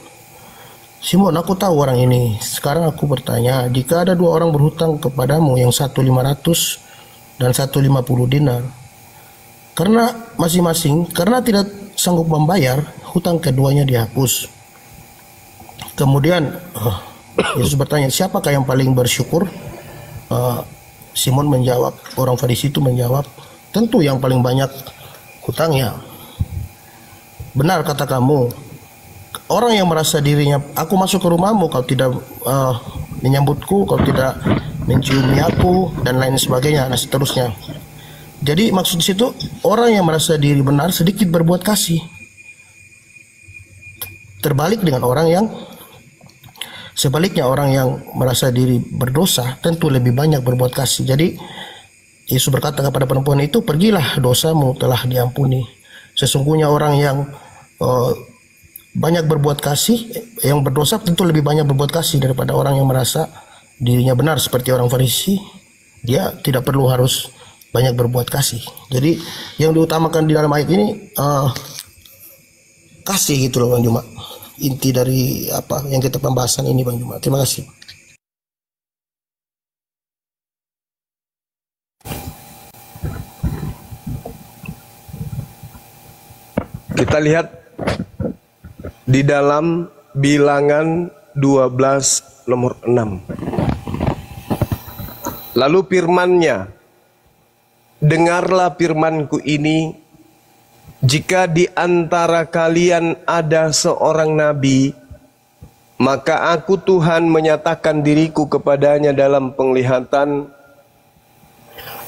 B: Simon, aku tahu orang ini. Sekarang aku bertanya, jika ada dua orang berhutang kepadamu, yang satu 500 dan satu 50 dinar, karena masing-masing karena tidak sanggup membayar, hutang keduanya dihapus. Kemudian Yesus bertanya, siapakah yang paling bersyukur? Simon menjawab, orang Farisi itu menjawab, tentu yang paling banyak Kutanya, benar kata kamu, orang yang merasa dirinya, aku masuk ke rumahmu, kau tidak menyambutku, kau tidak menciumi aku, dan lain sebagainya, dan seterusnya. Jadi maksud di situ, orang yang merasa diri benar sedikit berbuat kasih. Terbalik dengan orang yang sebaliknya, orang yang merasa diri berdosa tentu lebih banyak berbuat kasih. Jadi Yesus berkata kepada perempuan itu, pergilah, dosamu telah diampuni. Sesungguhnya orang yang banyak berbuat kasih, yang berdosa tentu lebih banyak berbuat kasih daripada orang yang merasa dirinya benar seperti orang Farisi. Dia tidak perlu harus banyak berbuat kasih. Jadi yang diutamakan di dalam ayat ini kasih gitu loh Bang Juma. Inti dari apa yang kita pembahasan ini Bang Juma. Terima kasih.
A: Kita lihat di dalam Bilangan 12 nomor 6. Lalu firman-Nya, dengarlah firman-Ku ini, jika di antara kalian ada seorang nabi, maka aku Tuhan menyatakan diriku kepadanya dalam penglihatan.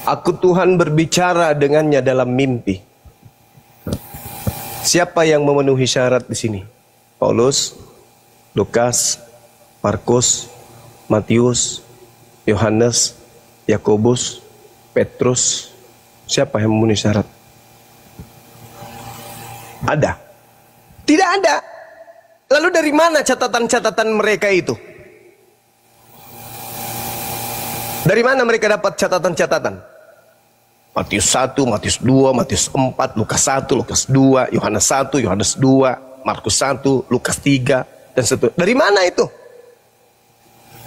A: Aku Tuhan berbicara dengannya dalam mimpi. Siapa yang memenuhi syarat di sini? Paulus, Lukas, Markus, Matius, Yohanes, Yakobus, Petrus. Siapa yang memenuhi syarat? Ada? Tidak ada. Lalu dari mana catatan-catatan mereka itu? Dari mana mereka dapat catatan-catatan? Matius 1, Matius 2, Matius 4, Lukas 1, Lukas 2, Yohanes 1, Yohanes 2, Markus 1, Lukas 3, dan seterusnya. Dari mana itu?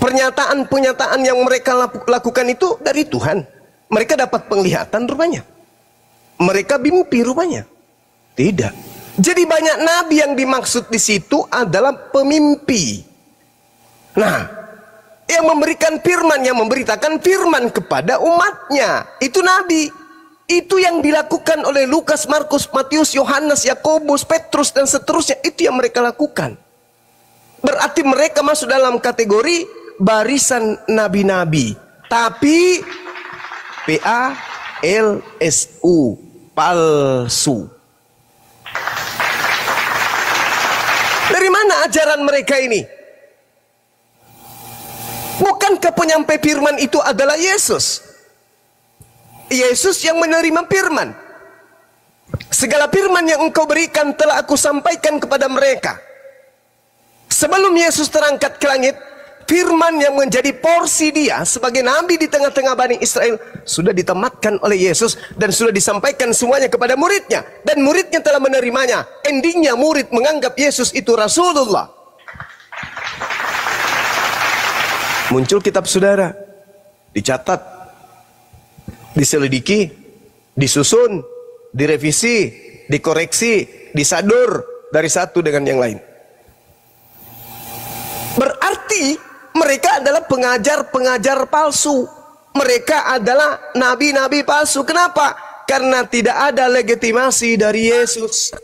A: Pernyataan-pernyataan yang mereka lakukan itu dari Tuhan. Mereka dapat penglihatan rupanya. Mereka mimpi rupanya. Tidak. Jadi banyak nabi yang dimaksud di situ adalah pemimpi. Nah, yang memberikan firman, yang memberitakan firman kepada umatnya, itu nabi. Itu yang dilakukan oleh Lukas, Markus, Matius, Yohanes, Yakobus, Petrus, dan seterusnya. Itu yang mereka lakukan. Berarti mereka masuk dalam kategori barisan nabi-nabi. Tapi PALSU, palsu. Dari mana ajaran mereka ini? Bukankah penyampai firman itu adalah Yesus? Yesus yang menerima firman. Segala firman yang engkau berikan telah aku sampaikan kepada mereka. Sebelum Yesus terangkat ke langit, firman yang menjadi porsi dia sebagai nabi di tengah-tengah Bani Israel sudah ditamatkan oleh Yesus dan sudah disampaikan semuanya kepada muridnya, dan muridnya telah menerimanya. Endingnya murid menganggap Yesus itu Rasulullah. Muncul kitab saudara, dicatat, diselidiki, disusun, direvisi, dikoreksi, disadur dari satu dengan yang lain. Berarti mereka adalah pengajar-pengajar palsu. Mereka adalah nabi-nabi palsu. Kenapa? Karena tidak ada legitimasi dari Yesus.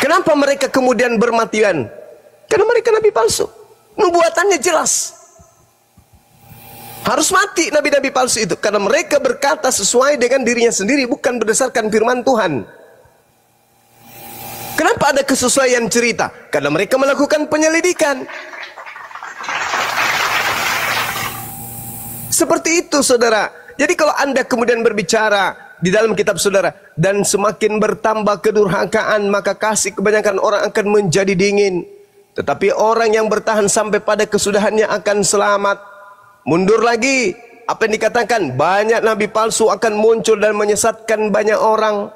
A: Kenapa mereka kemudian bermatian? Karena mereka nabi palsu. Nubuatannya jelas. Harus mati nabi-nabi palsu itu. Karena mereka berkata sesuai dengan dirinya sendiri, bukan berdasarkan firman Tuhan. Kenapa ada kesesuaian cerita? Karena mereka melakukan penyelidikan. Seperti itu saudara. Jadi kalau Anda kemudian berbicara di dalam kitab saudara, dan semakin bertambah kedurhakaan, maka kasih kebanyakan orang akan menjadi dingin. Tetapi orang yang bertahan sampai pada kesudahannya akan selamat. Mundur lagi, apa yang dikatakan? Banyak nabi palsu akan muncul dan menyesatkan banyak orang.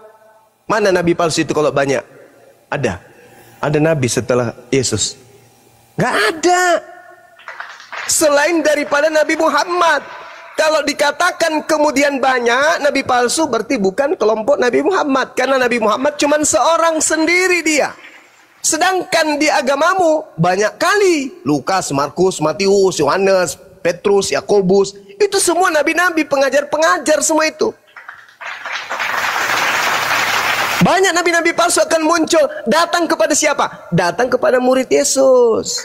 A: Mana nabi palsu itu kalau banyak? Ada. Ada nabi setelah Yesus? Gak ada. Selain daripada Nabi Muhammad. Kalau dikatakan kemudian banyak nabi palsu, berarti bukan kelompok Nabi Muhammad. Karena Nabi Muhammad cuma seorang sendiri dia. Sedangkan di agamamu banyak kali Lukas, Markus, Matius, Yohanes, Petrus, Yakobus, itu semua nabi-nabi, pengajar-pengajar semua itu. Banyak nabi-nabi palsu akan muncul. Datang kepada siapa? Datang kepada murid Yesus.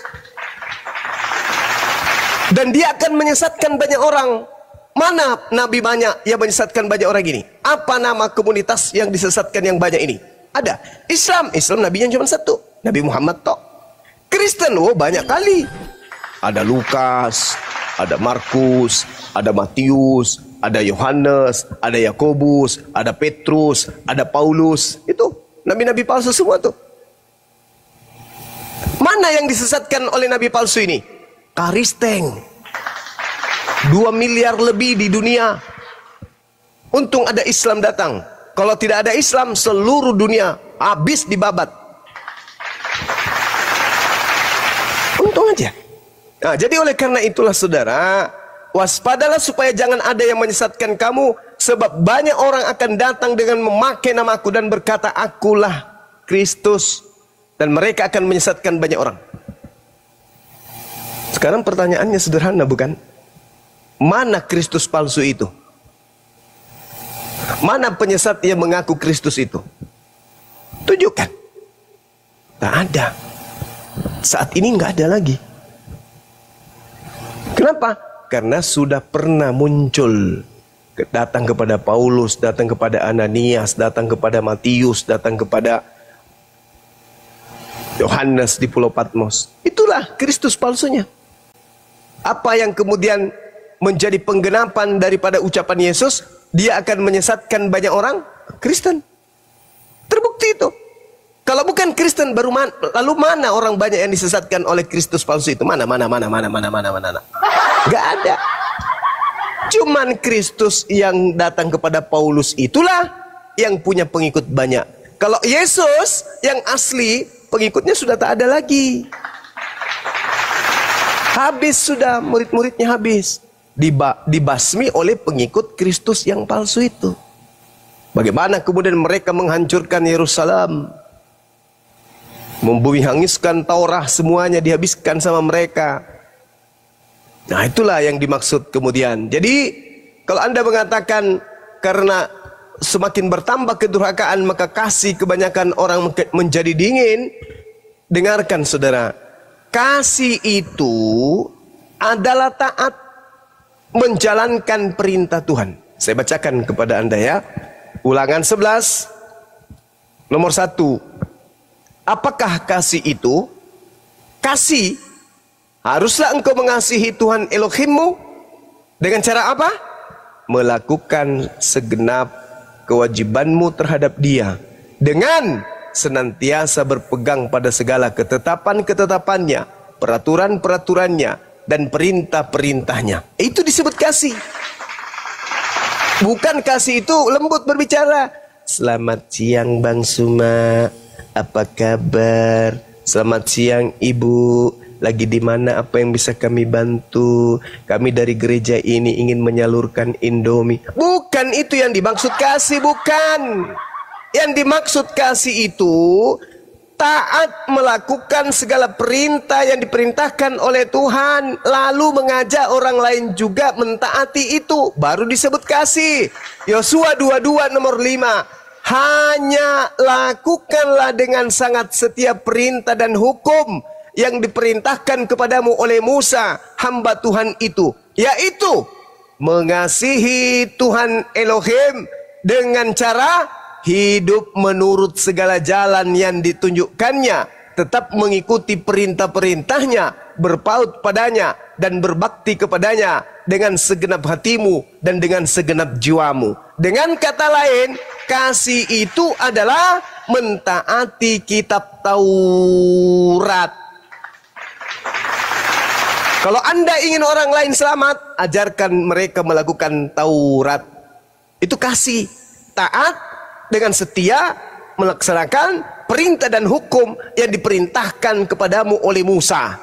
A: Dan dia akan menyesatkan banyak orang. Mana nabi banyak yang menyesatkan banyak orang ini? Apa nama komunitas yang disesatkan yang banyak ini? Ada. Islam nabinya cuma satu. Nabi Muhammad tok. Kristen, banyak kali. Ada Lukas, ada Markus, ada Matius, ada Yohanes, ada Yakobus, ada Petrus, ada Paulus. Itu nabi-nabi palsu semua tuh. Mana yang disesatkan oleh nabi palsu ini? Karisteng. 2 miliar lebih di dunia. Untung ada Islam datang. Kalau tidak ada Islam, seluruh dunia habis dibabat. Untung aja. Nah, jadi oleh karena itulah saudara, waspadalah supaya jangan ada yang menyesatkan kamu, sebab banyak orang akan datang dengan memakai namaku dan berkata, akulah Kristus, dan mereka akan menyesatkan banyak orang. Sekarang pertanyaannya sederhana, bukan? Mana Kristus palsu itu? Mana penyesat yang mengaku Kristus itu? Tunjukkan. Tak ada. Saat ini nggak ada lagi. Kenapa? Karena sudah pernah muncul. Datang kepada Paulus, datang kepada Ananias, datang kepada Matius, datang kepada Yohanes di Pulau Patmos. Itulah Kristus palsunya. Apa yang kemudian menjadi penggenapan daripada ucapan Yesus, dia akan menyesatkan banyak orang? Kristen. Terbukti itu. Kalau bukan Kristen, lalu mana orang banyak yang disesatkan oleh Kristus palsu itu? Mana? Gak ada. Cuman Kristus yang datang kepada Paulus itulah yang punya pengikut banyak. Kalau Yesus yang asli, pengikutnya sudah tak ada lagi. Habis sudah, murid-muridnya habis. Dibasmi oleh pengikut Kristus yang palsu itu. Bagaimana kemudian mereka menghancurkan Yerusalem, membumi hangiskan Taurat, semuanya dihabiskan sama mereka. Nah, itulah yang dimaksud kemudian. Jadi kalau Anda mengatakan karena semakin bertambah kedurhakaan maka kasih kebanyakan orang menjadi dingin, dengarkan saudara, kasih itu adalah taat menjalankan perintah Tuhan. Saya bacakan kepada Anda ya. Ulangan 11 nomor 1. Apakah kasih itu? Kasih, haruslah engkau mengasihi Tuhan Elohimmu dengan cara apa? Melakukan segenap kewajibanmu terhadap Dia dengan senantiasa berpegang pada segala ketetapan-ketetapannya, peraturan-peraturannya, dan perintah-perintahnya. Itu disebut kasih. Bukan kasih itu lembut berbicara. Selamat siang Bang Suma, apa kabar? Selamat siang Ibu, lagi di mana? Apa yang bisa kami bantu? Kami dari gereja ini ingin menyalurkan Indomie. Bukan itu yang dimaksud kasih, bukan. Yang dimaksud kasih itu taat melakukan segala perintah yang diperintahkan oleh Tuhan, lalu mengajak orang lain juga mentaati itu, baru disebut kasih. Yosua 22 nomor 5. Hanya lakukanlah dengan sangat setia perintah dan hukum yang diperintahkan kepadamu oleh Musa, hamba Tuhan itu, yaitu mengasihi Tuhan Elohim dengan cara hidup menurut segala jalan yang ditunjukkannya, tetap mengikuti perintah-perintahnya, berpaut padanya, dan berbakti kepadanya dengan segenap hatimu dan dengan segenap jiwamu. Dengan kata lain, kasih itu adalah mentaati kitab Taurat. Kalau Anda ingin orang lain selamat, ajarkan mereka melakukan Taurat. Itu kasih. Taat dengan setia melaksanakan perintah dan hukum yang diperintahkan kepadamu oleh Musa.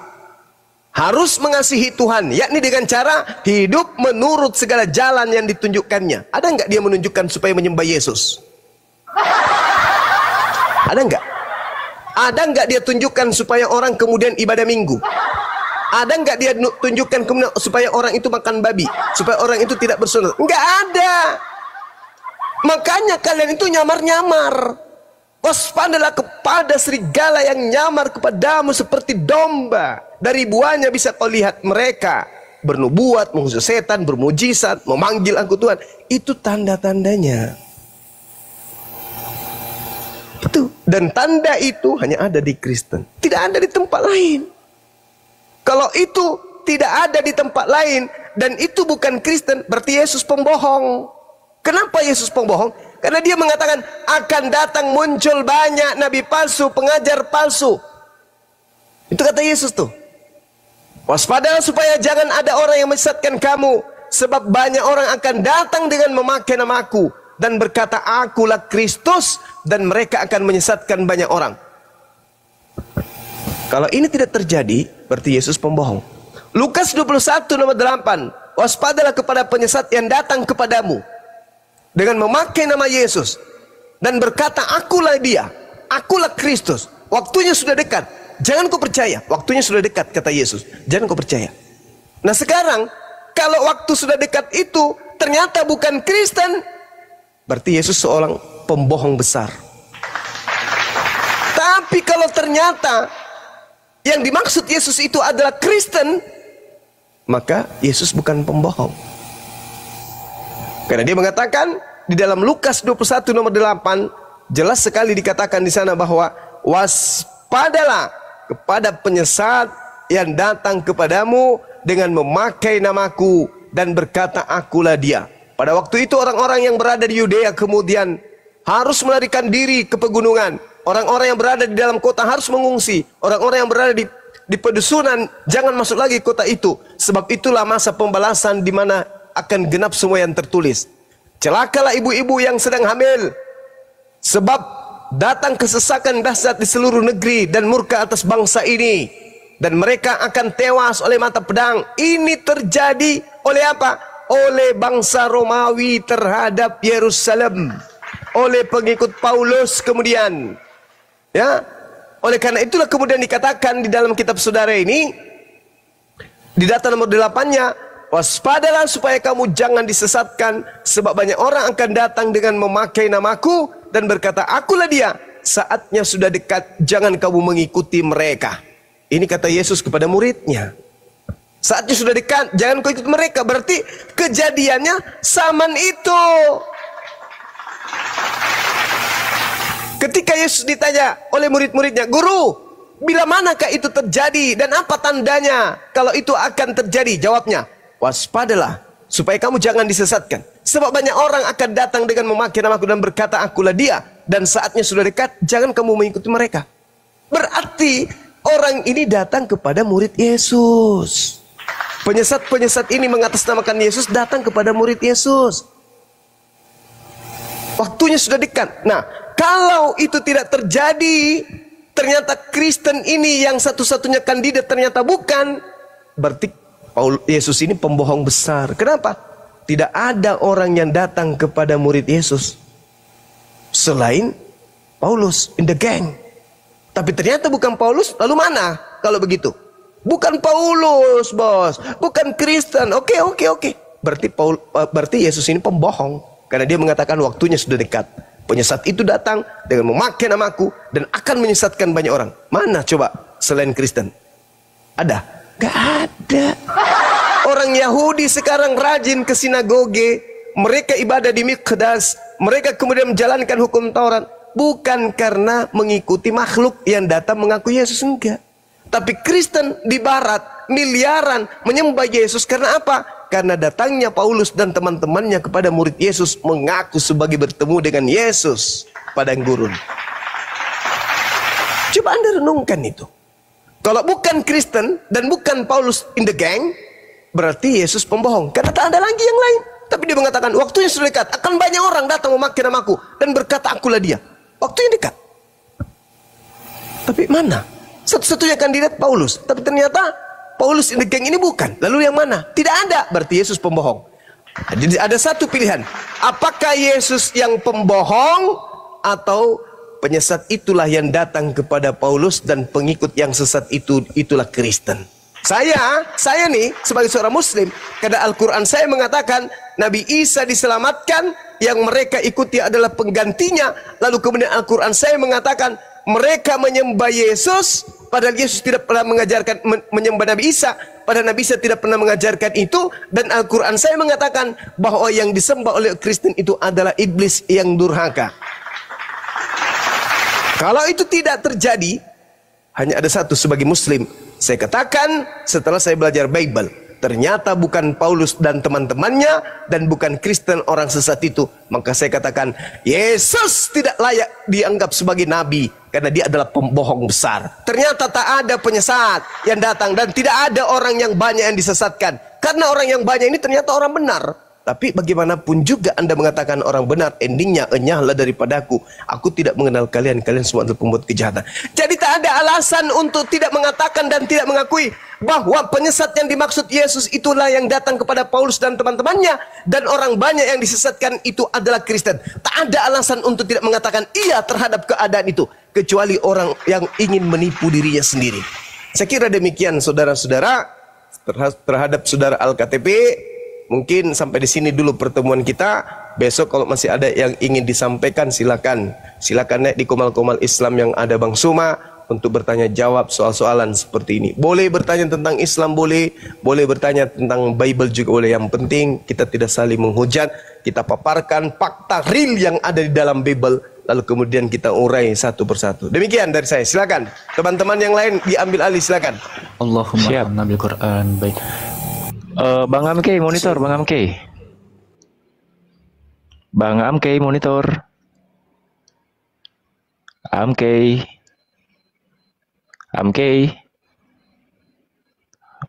A: Harus mengasihi Tuhan, yakni dengan cara hidup menurut segala jalan yang ditunjukkannya. Ada nggak dia menunjukkan supaya menyembah Yesus? Ada nggak? Ada nggak dia tunjukkan supaya orang kemudian ibadah minggu? Ada nggak dia tunjukkan kemudian supaya orang itu makan babi? Supaya orang itu tidak bersunat? Nggak ada. Makanya kalian itu nyamar-nyamar. Waspadalah kepada serigala yang nyamar kepadamu seperti domba. Dari buahnya bisa kau lihat mereka bernubuat, mengusir setan, bermujizat, memanggil aku Tuhan. Itu tanda-tandanya. Itu. Dan tanda itu hanya ada di Kristen, tidak ada di tempat lain. Kalau itu tidak ada di tempat lain dan itu bukan Kristen, berarti Yesus pembohong. Kenapa Yesus pembohong? Karena dia mengatakan akan datang muncul banyak nabi palsu, pengajar palsu. Itu kata Yesus tuh. Waspadalah supaya jangan ada orang yang menyesatkan kamu, sebab banyak orang akan datang dengan memakai namaku dan berkata akulah Kristus, dan mereka akan menyesatkan banyak orang. Kalau ini tidak terjadi, berarti Yesus pembohong. Lukas 21 nomor 8. Waspadalah kepada penyesat yang datang kepadamu dengan memakai nama Yesus dan berkata akulah dia, akulah Kristus. Waktunya sudah dekat, jangan kau percaya. Waktunya sudah dekat, kata Yesus, jangan kau percaya. Nah sekarang kalau waktu sudah dekat itu ternyata bukan Kristen, berarti Yesus seorang pembohong besar. Tapi kalau ternyata yang dimaksud Yesus itu adalah Kristen, maka Yesus bukan pembohong. Karena dia mengatakan di dalam Lukas 21 nomor 8, jelas sekali dikatakan di sana bahwa waspadalah kepada penyesat yang datang kepadamu dengan memakai namaku dan berkata akulah dia. Pada waktu itu orang-orang yang berada di Yudea kemudian harus melarikan diri ke pegunungan. Orang-orang yang berada di dalam kota harus mengungsi. Orang-orang yang berada di pedusunan jangan masuk lagi kota itu. Sebab itulah masa pembalasan di mana akan genap semua yang tertulis. Celakalah ibu-ibu yang sedang hamil, sebab datang kesesakan dahsyat di seluruh negeri dan murka atas bangsa ini, dan mereka akan tewas oleh mata pedang. Ini terjadi oleh apa? Oleh bangsa Romawi terhadap Yerusalem, oleh pengikut Paulus kemudian. Ya, oleh karena itulah kemudian dikatakan di dalam kitab saudara ini, di data nomor 8-nya, waspadalah supaya kamu jangan disesatkan, sebab banyak orang akan datang dengan memakai namaku dan berkata akulah dia. Saatnya sudah dekat, jangan kamu mengikuti mereka. Ini kata Yesus kepada muridnya. Saatnya sudah dekat, jangan kau ikut mereka. Berarti kejadiannya zaman itu. Ketika Yesus ditanya oleh murid-muridnya, Guru, bila manakah itu terjadi dan apa tandanya kalau itu akan terjadi? Jawabnya, waspadalah supaya kamu jangan disesatkan, sebab banyak orang akan datang dengan memakai namaku dan berkata akulah dia, dan saatnya sudah dekat, jangan kamu mengikuti mereka. Berarti orang ini datang kepada murid Yesus. Penyesat-penyesat ini mengatasnamakan Yesus, datang kepada murid Yesus. Waktunya sudah dekat. Nah, kalau itu tidak terjadi, ternyata Kristen ini yang satu-satunya kandidat ternyata bukan, berarti Yesus ini pembohong besar. Kenapa? Tidak ada orang yang datang kepada murid Yesus selain Paulus in the gang. Tapi ternyata bukan Paulus, lalu mana kalau begitu? Bukan Paulus, bos, bukan Kristen. Oke. Berarti Yesus ini pembohong, karena dia mengatakan waktunya sudah dekat. Penyesat itu datang dengan memakai namaku dan akan menyesatkan banyak orang. Mana coba selain Kristen? Ada? Gak ada. Orang Yahudi sekarang rajin ke sinagoge, mereka ibadah di Miqdas, mereka kemudian menjalankan hukum Taurat, bukan karena mengikuti makhluk yang datang mengaku Yesus, enggak. Tapi Kristen di barat miliaran menyembah Yesus karena apa? Karena datangnya Paulus dan teman-temannya kepada murid Yesus mengaku sebagai bertemu dengan Yesus padang gurun. Coba Anda renungkan itu. Kalau bukan Kristen dan bukan Paulus in the gang, berarti Yesus pembohong. Karena tak ada lagi yang lain. Tapi dia mengatakan waktunya sudah dekat, akan banyak orang datang memakai namaku dan berkata akulah dia. Waktunya dekat. Tapi mana? Satu-satunya kandidat Paulus. Tapi ternyata Paulus in the gang ini bukan. Lalu yang mana? Tidak ada. Berarti Yesus pembohong. Jadi ada satu pilihan. Apakah Yesus yang pembohong atau penyesat itulah yang datang kepada Paulus dan pengikut yang sesat itulah Kristen? Saya nih sebagai seorang Muslim, karena Al-Quran saya mengatakan Nabi Isa diselamatkan yang mereka ikuti adalah penggantinya. Lalu kemudian Al-Quran saya mengatakan mereka menyembah Yesus, padahal Yesus tidak pernah mengajarkan menyembah Nabi Isa, padahal Nabi Isa tidak pernah mengajarkan itu. Dan Al-Quran saya mengatakan bahwa yang disembah oleh Kristen itu adalah iblis yang durhaka. Kalau itu tidak terjadi, hanya ada satu sebagai Muslim. Saya katakan setelah saya belajar Bible, ternyata bukan Paulus dan teman-temannya dan bukan Kristen orang sesat itu. Maka saya katakan Yesus tidak layak dianggap sebagai nabi karena dia adalah pembohong besar. Ternyata tak ada penyesat yang datang dan tidak ada orang yang banyak yang disesatkan. Karena orang yang banyak ini ternyata orang benar. Tapi bagaimanapun juga Anda mengatakan orang benar, endingnya enyahlah daripadaku. Aku tidak mengenal kalian, kalian semua adalah pembuat kejahatan. Jadi tak ada alasan untuk tidak mengatakan dan tidak mengakui bahwa penyesat yang dimaksud Yesus itulah yang datang kepada Paulus dan teman-temannya, dan orang banyak yang disesatkan itu adalah Kristen. Tak ada alasan untuk tidak mengatakan iya terhadap keadaan itu, kecuali orang yang ingin menipu dirinya sendiri. Saya kira demikian saudara-saudara terhadap saudara Al-KTP. Mungkin sampai di sini dulu pertemuan kita. Besok kalau masih ada yang ingin disampaikan silakan. Silakan naik di komal-komal Islam yang ada Bang Suma untuk bertanya jawab soal-soalan seperti ini. Boleh bertanya tentang Islam, boleh bertanya tentang Bible juga boleh. Yang penting kita tidak saling menghujat, kita paparkan fakta real yang ada di dalam Bible, lalu kemudian kita urai satu persatu. Demikian dari saya. Silakan. Teman-teman yang lain diambil alih, silakan.
D: Allahumma ambil Quran. Baik.
E: Bang Amke monitor, Bang Amke. Bang Amke monitor. Amke.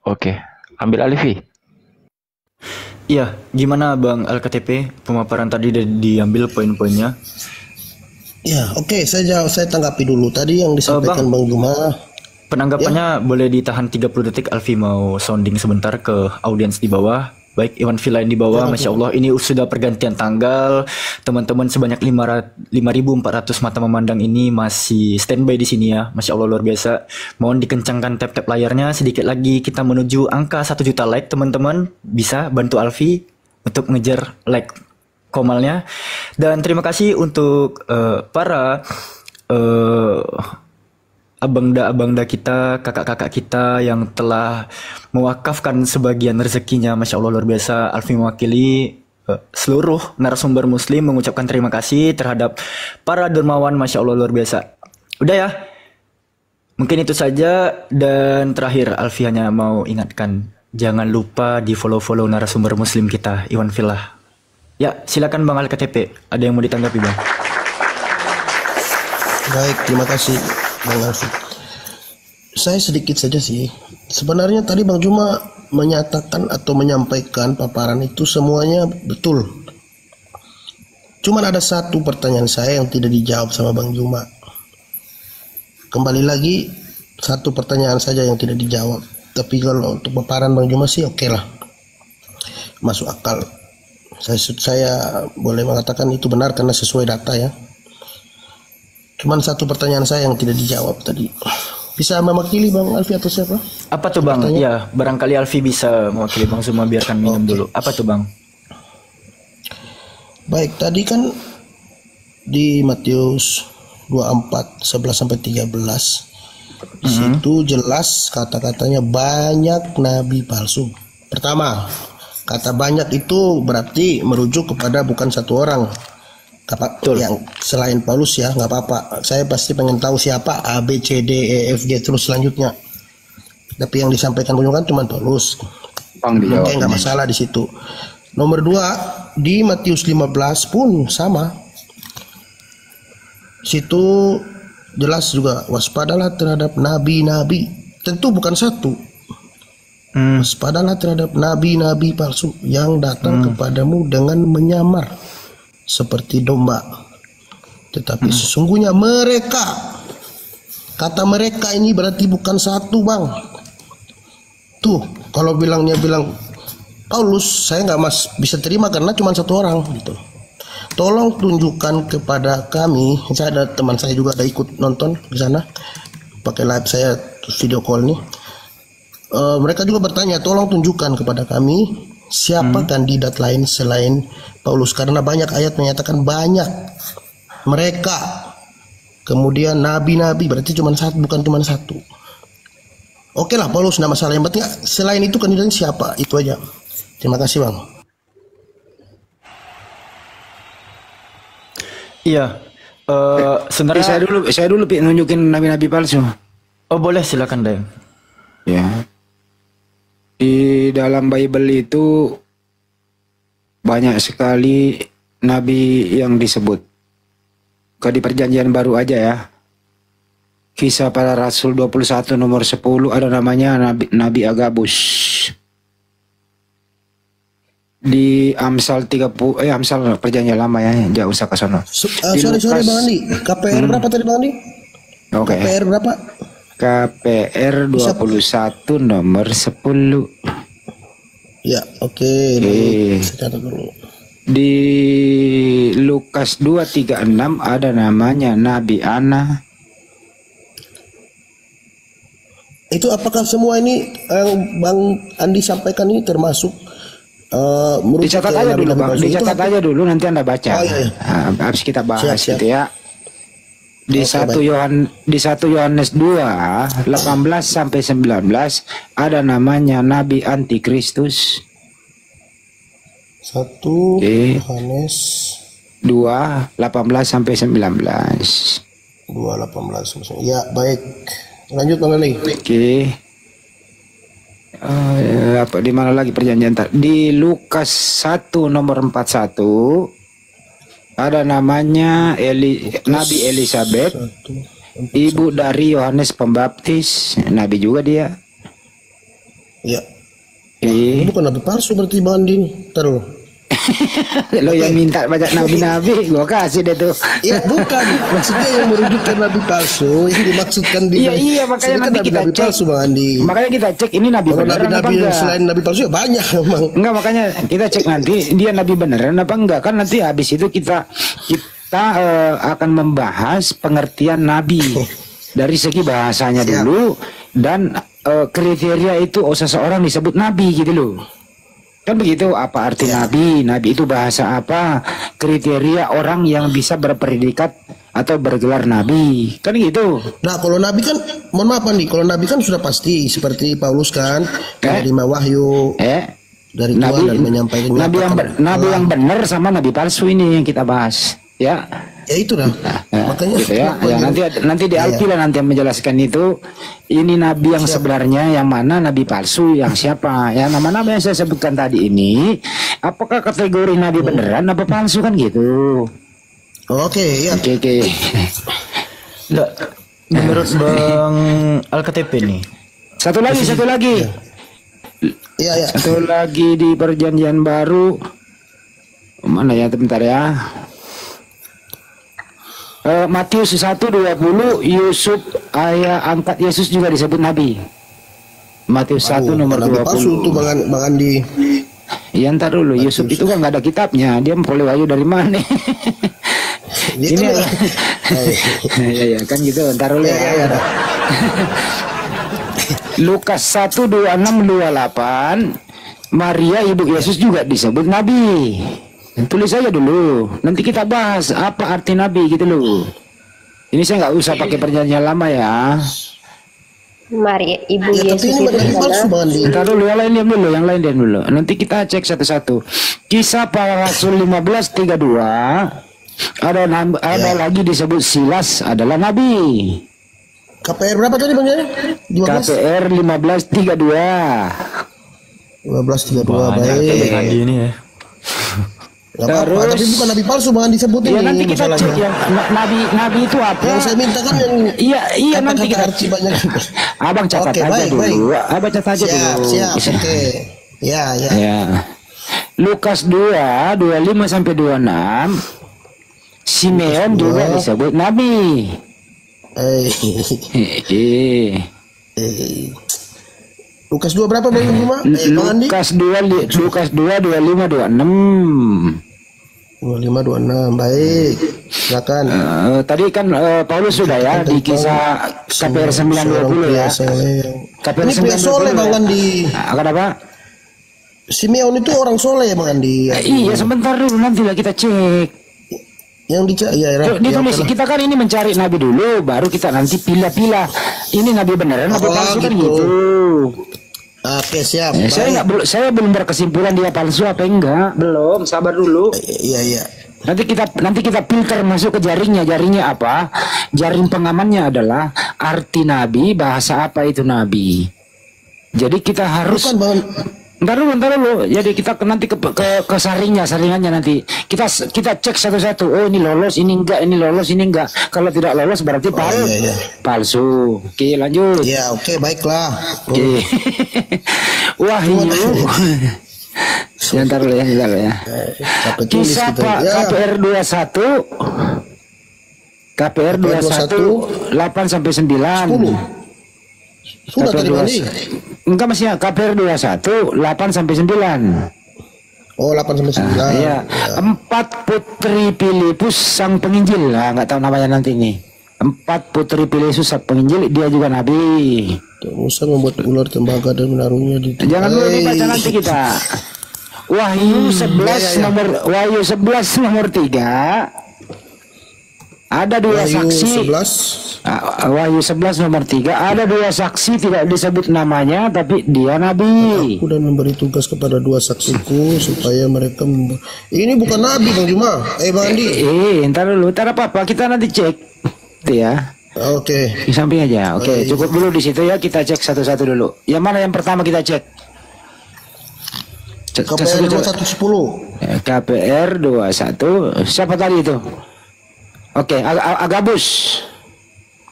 E: Oke, ambil alih Vi.
D: Iya, gimana Bang Al-KTP? Pemaparan tadi udah diambil poin-poinnya.
B: Ya, oke, saya tanggapi dulu tadi yang disampaikan Bang Juma.
D: Penanggapannya boleh ditahan 30 detik. Alfi mau sounding sebentar ke audiens di bawah. Baik, Iwan Villain di bawah. Masya Allah, ini sudah pergantian tanggal. Teman-teman sebanyak 5.400 mata memandang ini masih standby di sini ya. Masya Allah, luar biasa. Mohon dikencangkan tap-tap layarnya. Sedikit lagi kita menuju angka 1 juta like, teman-teman. Bisa bantu Alfi untuk ngejar like komalnya. Dan terima kasih untuk para abangda kita, kakak-kakak kita yang telah mewakafkan sebagian rezekinya. Masya Allah, luar biasa. Alfi mewakili seluruh narasumber muslim mengucapkan terima kasih terhadap para dermawan. Masya Allah, luar biasa. Udah ya, mungkin itu saja. Dan terakhir Alfi hanya mau ingatkan, jangan lupa di follow narasumber muslim kita, Iwan Villah. Ya, silakan Bang Al-KTP. Ada yang mau ditanggapi Bang?
B: Baik, terima kasih Bang Alfi. Saya sedikit saja sih. Sebenarnya tadi Bang Juma menyatakan atau menyampaikan paparan itu semuanya betul. Cuman ada satu pertanyaan saya yang tidak dijawab sama Bang Juma. Kembali lagi, satu pertanyaan saja yang tidak dijawab. Tapi kalau untuk paparan Bang Juma sih oke lah, masuk akal. Saya boleh mengatakan itu benar karena sesuai data ya. Cuman satu pertanyaan saya yang tidak dijawab tadi. Bisa mewakili Bang Alfi atau siapa?
D: Apa tuh Bang? Ya, barangkali Alfi bisa mewakili Bang Suma, biarkan minum dulu. Apa tuh Bang?
B: Baik, tadi kan di Matius 24 11 sampai 13 di situ jelas kata-katanya banyak nabi palsu. Pertama, kata banyak itu berarti merujuk kepada bukan satu orang. Yang selain Paulus ya, nggak apa-apa. Saya pasti pengen tahu siapa A, B, C, D, E, F, G terus selanjutnya. Tapi yang disampaikan kan cuma Paulus. Oke, nggak masalah di situ. Nomor 2 di Matius 15 pun sama. Situ jelas juga waspadalah terhadap nabi-nabi. Tentu bukan satu. Waspadalah terhadap nabi-nabi palsu yang datang kepadamu dengan menyamar seperti domba, tetapi sesungguhnya mereka, kata mereka ini berarti bukan satu Bang. Tuh kalau bilang Paulus, saya nggak bisa terima karena cuma satu orang gitu. Tolong tunjukkan kepada kami. Saya ada teman saya juga ada ikut nonton di sana, pakai live saya video call nih. Mereka juga bertanya, tolong tunjukkan kepada kami siapa kandidat lain selain Paulus? Karena banyak ayat menyatakan banyak mereka. Kemudian nabi-nabi, berarti cuma satu, bukan cuma satu. Oke lah, Paulus nggak masalah. Yang penting selain itu kandidatnya siapa? Itu aja. Terima kasih Bang.
D: Iya. Sebenarnya
F: saya dulu nunjukin nabi-nabi palsu.
D: Oh boleh, silakan Deng.
F: Ya. Di dalam Bible itu banyak sekali nabi yang disebut. Kalau di Perjanjian Baru aja ya. Kisah Para Rasul 21 nomor 10 ada namanya Nabi Agabus. Di Amsal 30 Amsal Perjanjian Lama ya, jauh usah ke sono.
B: Sorry Bang Andi, KPR berapa tadi Bang Andi?
F: Oke.
B: KPR berapa?
F: KPR 21 nomor 10.
B: Ya, oke. Saya catat dulu.
F: Di Lukas 2:36 ada namanya Nabi Ana.
B: Itu apakah semua ini yang Bang Andi sampaikan ini termasuk
F: dicatat aja dulu Bang, dicatat aja dulu nanti Anda baca.
B: Oh, iya.
F: Nah, habis kita bahas
B: Siap.
F: gitu ya. Di 1 Yohanes 2 18 sampai 19 ada namanya Nabi Antikristus.
B: 1 Yohanes
F: 2 18 sampai 19.
B: 2:18. Ya, baik. Lanjut Bang Andi.
F: Oke. Apa di mana lagi perjanjian di Lukas 1 nomor 41 ada namanya Nabi Elizabeth, ibu dari Yohanes Pembaptis, nabi juga dia.
B: Ya. Bukan nabi palsu berarti Bang Andi nih. Taruh.
F: Lo yang minta banyak nabi-nabi, gua kasih deh tuh.
B: Ya bukan, maksudnya yang merujukkan nabi palsu yang dimaksudkan di.
F: Iya makanya nanti kita
B: nabi
F: cek.
B: Palsu, Bang Andi.
F: Makanya kita cek ini nabi
B: Kalau
F: beneran
B: nabi-nabi
F: apa
B: yang
F: enggak?
B: selain nabi palsu ya banyak memang.
F: Enggak, makanya kita cek nanti dia nabi beneran apa enggak, kan nanti habis itu kita akan membahas pengertian nabi dari segi bahasanya dulu dan kriteria itu seseorang disebut nabi gitu loh. Kan begitu, apa arti nabi? Nabi itu bahasa apa? Kriteria orang yang bisa berpredikat atau bergelar nabi. Kan gitu.
B: Nah, kalau nabi kan, mohon maaf nih, kalau nabi kan sudah pasti seperti Paulus kan, menerima wahyu dari Tuhan dan menyampaikan
F: nabi yang benar sama nabi palsu ini yang kita bahas. Ya.
B: Ya itu dah. Makanya
F: gitu ya. Nanti di Alpila nanti yang menjelaskan itu ini nabi yang sebenarnya yang mana nabi palsu yang siapa. Ya nama-nama yang saya sebutkan tadi ini apakah kategori nabi beneran apa palsu kan gitu.
B: Oke, ya.
F: Oke.
D: Lah, menurut Bang Alkatp nih.
F: Satu lagi.
B: Iya.
F: Satu lagi di Perjanjian Baru. Mana ya, bentar ya. Matius 1:20 Yusuf ayah angkat Yesus juga disebut nabi. Matius 1 nomor 20.
B: Palsu tuh Bang Andi.
F: Ya ntar dulu, Yusuf itu kan nggak ada kitabnya, dia memperoleh wahyu dari mana? Ini ya kan gitu, ntar dulu ya. Lukas 1:26-28 Maria ibu Yesus juga disebut nabi. Tulis aja dulu, nanti kita bahas apa arti nabi gitu loh. Ini saya nggak usah pakai perjanjian lama ya.
C: Maria ibu Yesus itu
F: Entar dulu, yang lain dulu. Nanti kita cek satu-satu. Kisah Para Rasul 15:32 ada lagi disebut Silas adalah nabi.
B: KPR berapa tadi Bang Jaya?
F: KPR 15:32.
B: 15:32 baik.
D: Ini ya.
B: Terus, tapi bukan nabi palsu Bang disebut ini.
F: Ya nanti kita cek yang nabi itu apa.
B: Yang saya minta kan yang
F: iya nanti kita
B: banyak.
F: Abang catat aja dulu. Abang catat aja dulu.
B: Siap. Oke. Ya.
F: Lukas 2:25-26 Simeon juga disebut nabi.
B: Lukas 2 berapa Bang Bima?
F: Lukas 2:25-26.
B: 25-26 baik. Silakan.
F: Tadi kan Paulus sudah ya di kisah KPR 9:20 ya. KPR 9:20
B: Bang Andi.
F: Akan apa?
B: Simeon itu orang soleh Bang Andi.
F: Iya, sebentar dulu nantilah kita cek.
B: Yang dicari ya,
F: Ditulis kita kan ini mencari nabi dulu, baru kita nanti pilih-pilih. Ini nabi beneran, nabi palsu kan gitu.
B: Oke, siap.
F: Saya belum berkesimpulan dia palsu apa enggak. Belum, sabar dulu.
B: Iya.
F: Nanti kita filter masuk ke jaringnya. Jaringnya apa? Jaring pengamannya adalah arti nabi, bahasa apa itu nabi. Jadi kita harus Ntar dulu. Jadi kita nanti ke saringannya nanti. Kita cek satu-satu. Oh, ini lolos, ini enggak, ini lolos, ini enggak. Kalau tidak lolos berarti palsu. Oke, lanjut.
B: Ya, oke, baiklah.
F: Oke. Wahyu. Sebentar dulu ya. Kisah KPR 21 8 sampai 9.
B: Sudah tadi Bandi.
F: Enggak, masih ya. KPR 21 8 sampai 9.
B: Oh, 8 sampai 9.
F: Iya. 4 putri Filipus sang penginjil. Nah, enggak tahu namanya nanti ini. 4 putri Filipus sang penginjil, dia juga nabi.
B: Musa membuat ular tembaga dan menaruhnya di
F: Jangan dulu dibaca nanti kita. Wahyu 11 nomor 3. Ada dua saksi. Wahyu 11 nomor 3. Ada dua saksi tidak disebut namanya, tapi dia nabi.
B: Aku dan memberi tugas kepada dua saksiku supaya mereka ini bukan nabi Bang Juma. Bang Andi.
F: Ntar dulu, ntar apa kita nanti cek. Itu ya.
B: Oke.
F: Di samping aja. Oke, cukup dulu di situ ya, kita cek satu-satu dulu. Yang mana yang pertama kita cek?
B: KPR 2110.
F: KPR 21. Siapa tadi itu? Oke, Agabus.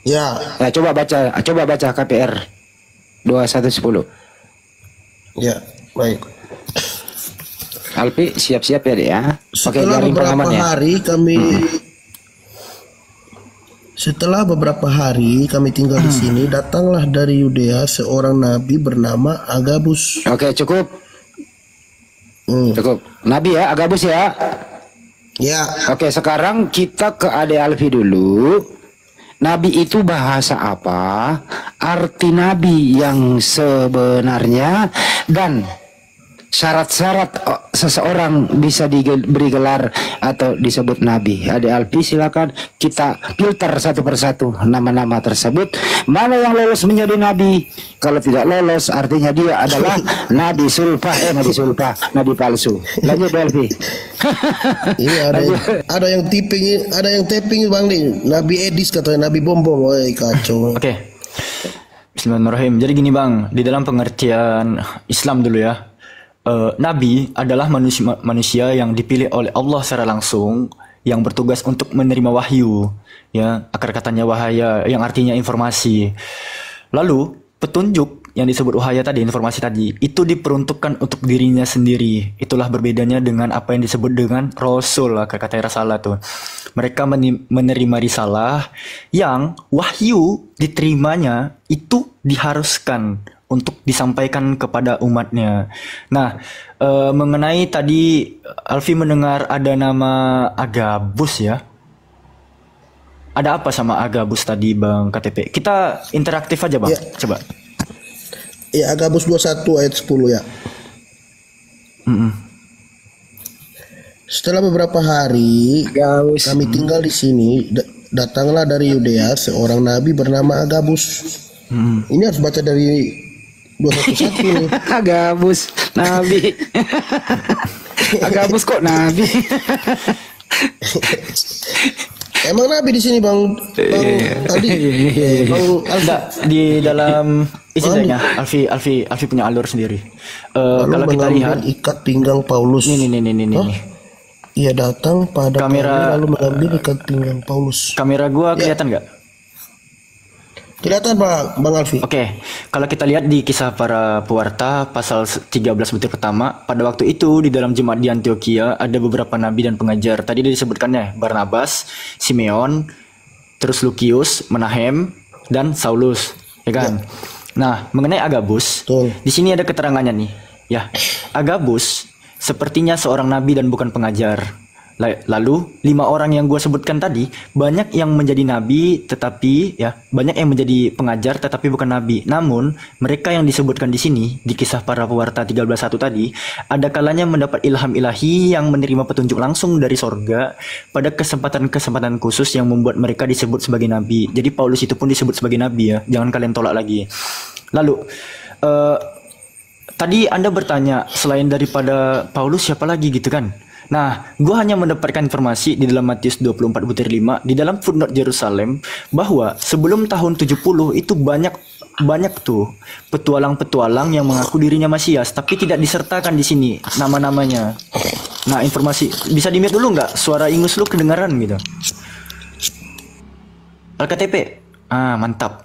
B: Ya.
F: Coba baca KPR 2110.
B: Ya, baik.
F: Alpi siap-siap ya deh ya.
B: Setelah beberapa hari kami tinggal di sini, datanglah dari Yudea seorang nabi bernama Agabus.
F: Oke, cukup. Cukup. Nabi ya, Agabus ya.
B: Ya.
F: Oke, sekarang kita ke Ade Alfi dulu. Nabi itu bahasa apa? Arti nabi yang sebenarnya dan syarat-syarat seseorang bisa diberi gelar atau disebut nabi. Ade Alfi silakan kita filter satu persatu nama-nama tersebut. Mana yang lolos menjadi nabi? Kalau tidak lolos artinya dia adalah nabi sulfah, nabi palsu. Lanjut Alfi.
B: Iya, ada yang tapping Bang nih. Nabi Edis katanya, nabi bom-bom. Woi, kacau.
D: Oke. Bismillahirrahmanirrahim. Jadi gini Bang, di dalam pengertian Islam dulu ya. Nabi adalah manusia yang dipilih oleh Allah secara langsung yang bertugas untuk menerima wahyu, ya, akar katanya wahaya yang artinya informasi. Lalu petunjuk yang disebut wahaya tadi, informasi tadi, itu diperuntukkan untuk dirinya sendiri. Itulah berbedanya dengan apa yang disebut dengan rasul, akar kata risalah tuh. Mereka menerima risalah yang wahyu diterimanya itu diharuskan untuk disampaikan kepada umatnya. Nah, mengenai tadi Alfi mendengar ada nama Agabus ya. Ada apa sama Agabus tadi Bang KTP? Kita interaktif aja Bang, coba.
B: Ya, Agabus 21 ayat 10 ya. Setelah beberapa hari kami tinggal di sini, datanglah dari Yudea seorang nabi bernama Agabus. Ini harus baca dari 211 nih.
F: Agabus nabi. Agabus kok nabi?
B: Emang nabi di sini Bang tadi
D: Alda di dalam isinya Alfi punya alur sendiri. Kalau kita lihat
B: ikat pinggang Paulus.
D: Nih.
B: Ia datang pada
D: kamera,
B: kami lalu mengambil ikat pinggang Paulus.
D: Kamera gua kelihatan nggak?
B: Kelihatan Bang Alfi.
D: Oke, kalau kita lihat di kisah para pewarta pasal 13 butir pertama, pada waktu itu di dalam jemaat di Antioquia ada beberapa nabi dan pengajar. Tadi disebutkannya Barnabas, Simeon, terus Lukius, Menahem, dan Saulus, ya kan? Nah, mengenai Agabus, di sini ada keterangannya nih. Ya, Agabus sepertinya seorang nabi dan bukan pengajar. Lalu 5 orang yang gue sebutkan tadi, banyak yang menjadi nabi tetapi ya banyak yang menjadi pengajar tetapi bukan nabi. Namun mereka yang disebutkan di sini di kisah para pewarta 13:1 tadi, ada kalanya mendapat ilham ilahi yang menerima petunjuk langsung dari sorga pada kesempatan-kesempatan khusus yang membuat mereka disebut sebagai nabi. Jadi Paulus itu pun disebut sebagai nabi ya, jangan kalian tolak lagi. Lalu tadi Anda bertanya selain daripada Paulus siapa lagi gitu kan? Nah, gue hanya mendapatkan informasi di dalam Matius 24:5 di dalam footnote Yerusalem bahwa sebelum tahun 70 itu banyak tuh petualang-petualang yang mengaku dirinya Mesias tapi tidak disertakan di sini nama-namanya. Nah, informasi bisa di-mute dulu nggak? Suara ingus lu kedengaran gitu. LKTP. Mantap.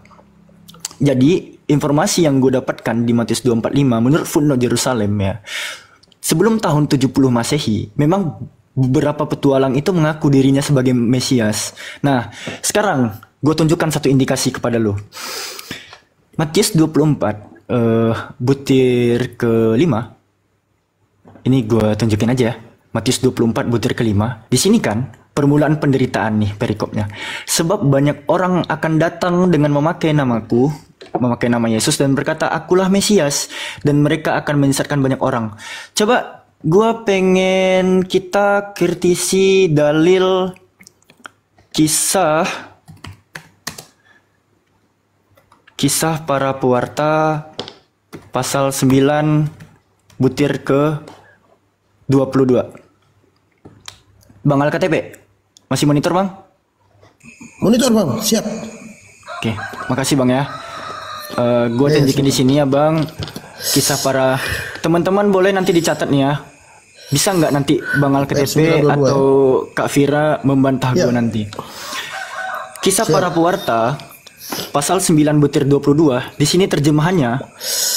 D: Jadi, informasi yang gue dapatkan di Matius 24:5 menurut footnote Yerusalem ya. Sebelum tahun 70 Masehi, memang beberapa petualang itu mengaku dirinya sebagai Mesias. Nah, sekarang gue tunjukkan satu indikasi kepada lo. Matius 24 butir ke-5. Ini gue tunjukin aja ya. Matius 24 butir ke-5. Di sini kan permulaan penderitaan nih perikopnya. Sebab banyak orang akan datang dengan memakai namaku, memakai nama Yesus dan berkata akulah Mesias, dan mereka akan menyesatkan banyak orang. Coba gua pengen kita kritisi dalil kisah para pewarta pasal 9 butir ke 22. Bang LKTP masih monitor bang?
B: Monitor bang, siap.
D: Oke, makasih bang ya. Gue tunjukin di sini ya bang, kisah para teman-teman boleh nanti dicatat nih ya. Bisa nggak nanti bang LKTP atau Kak Vira membantah gue nanti. Kisah para pewarta pasal 9 butir 22 di sini terjemahannya,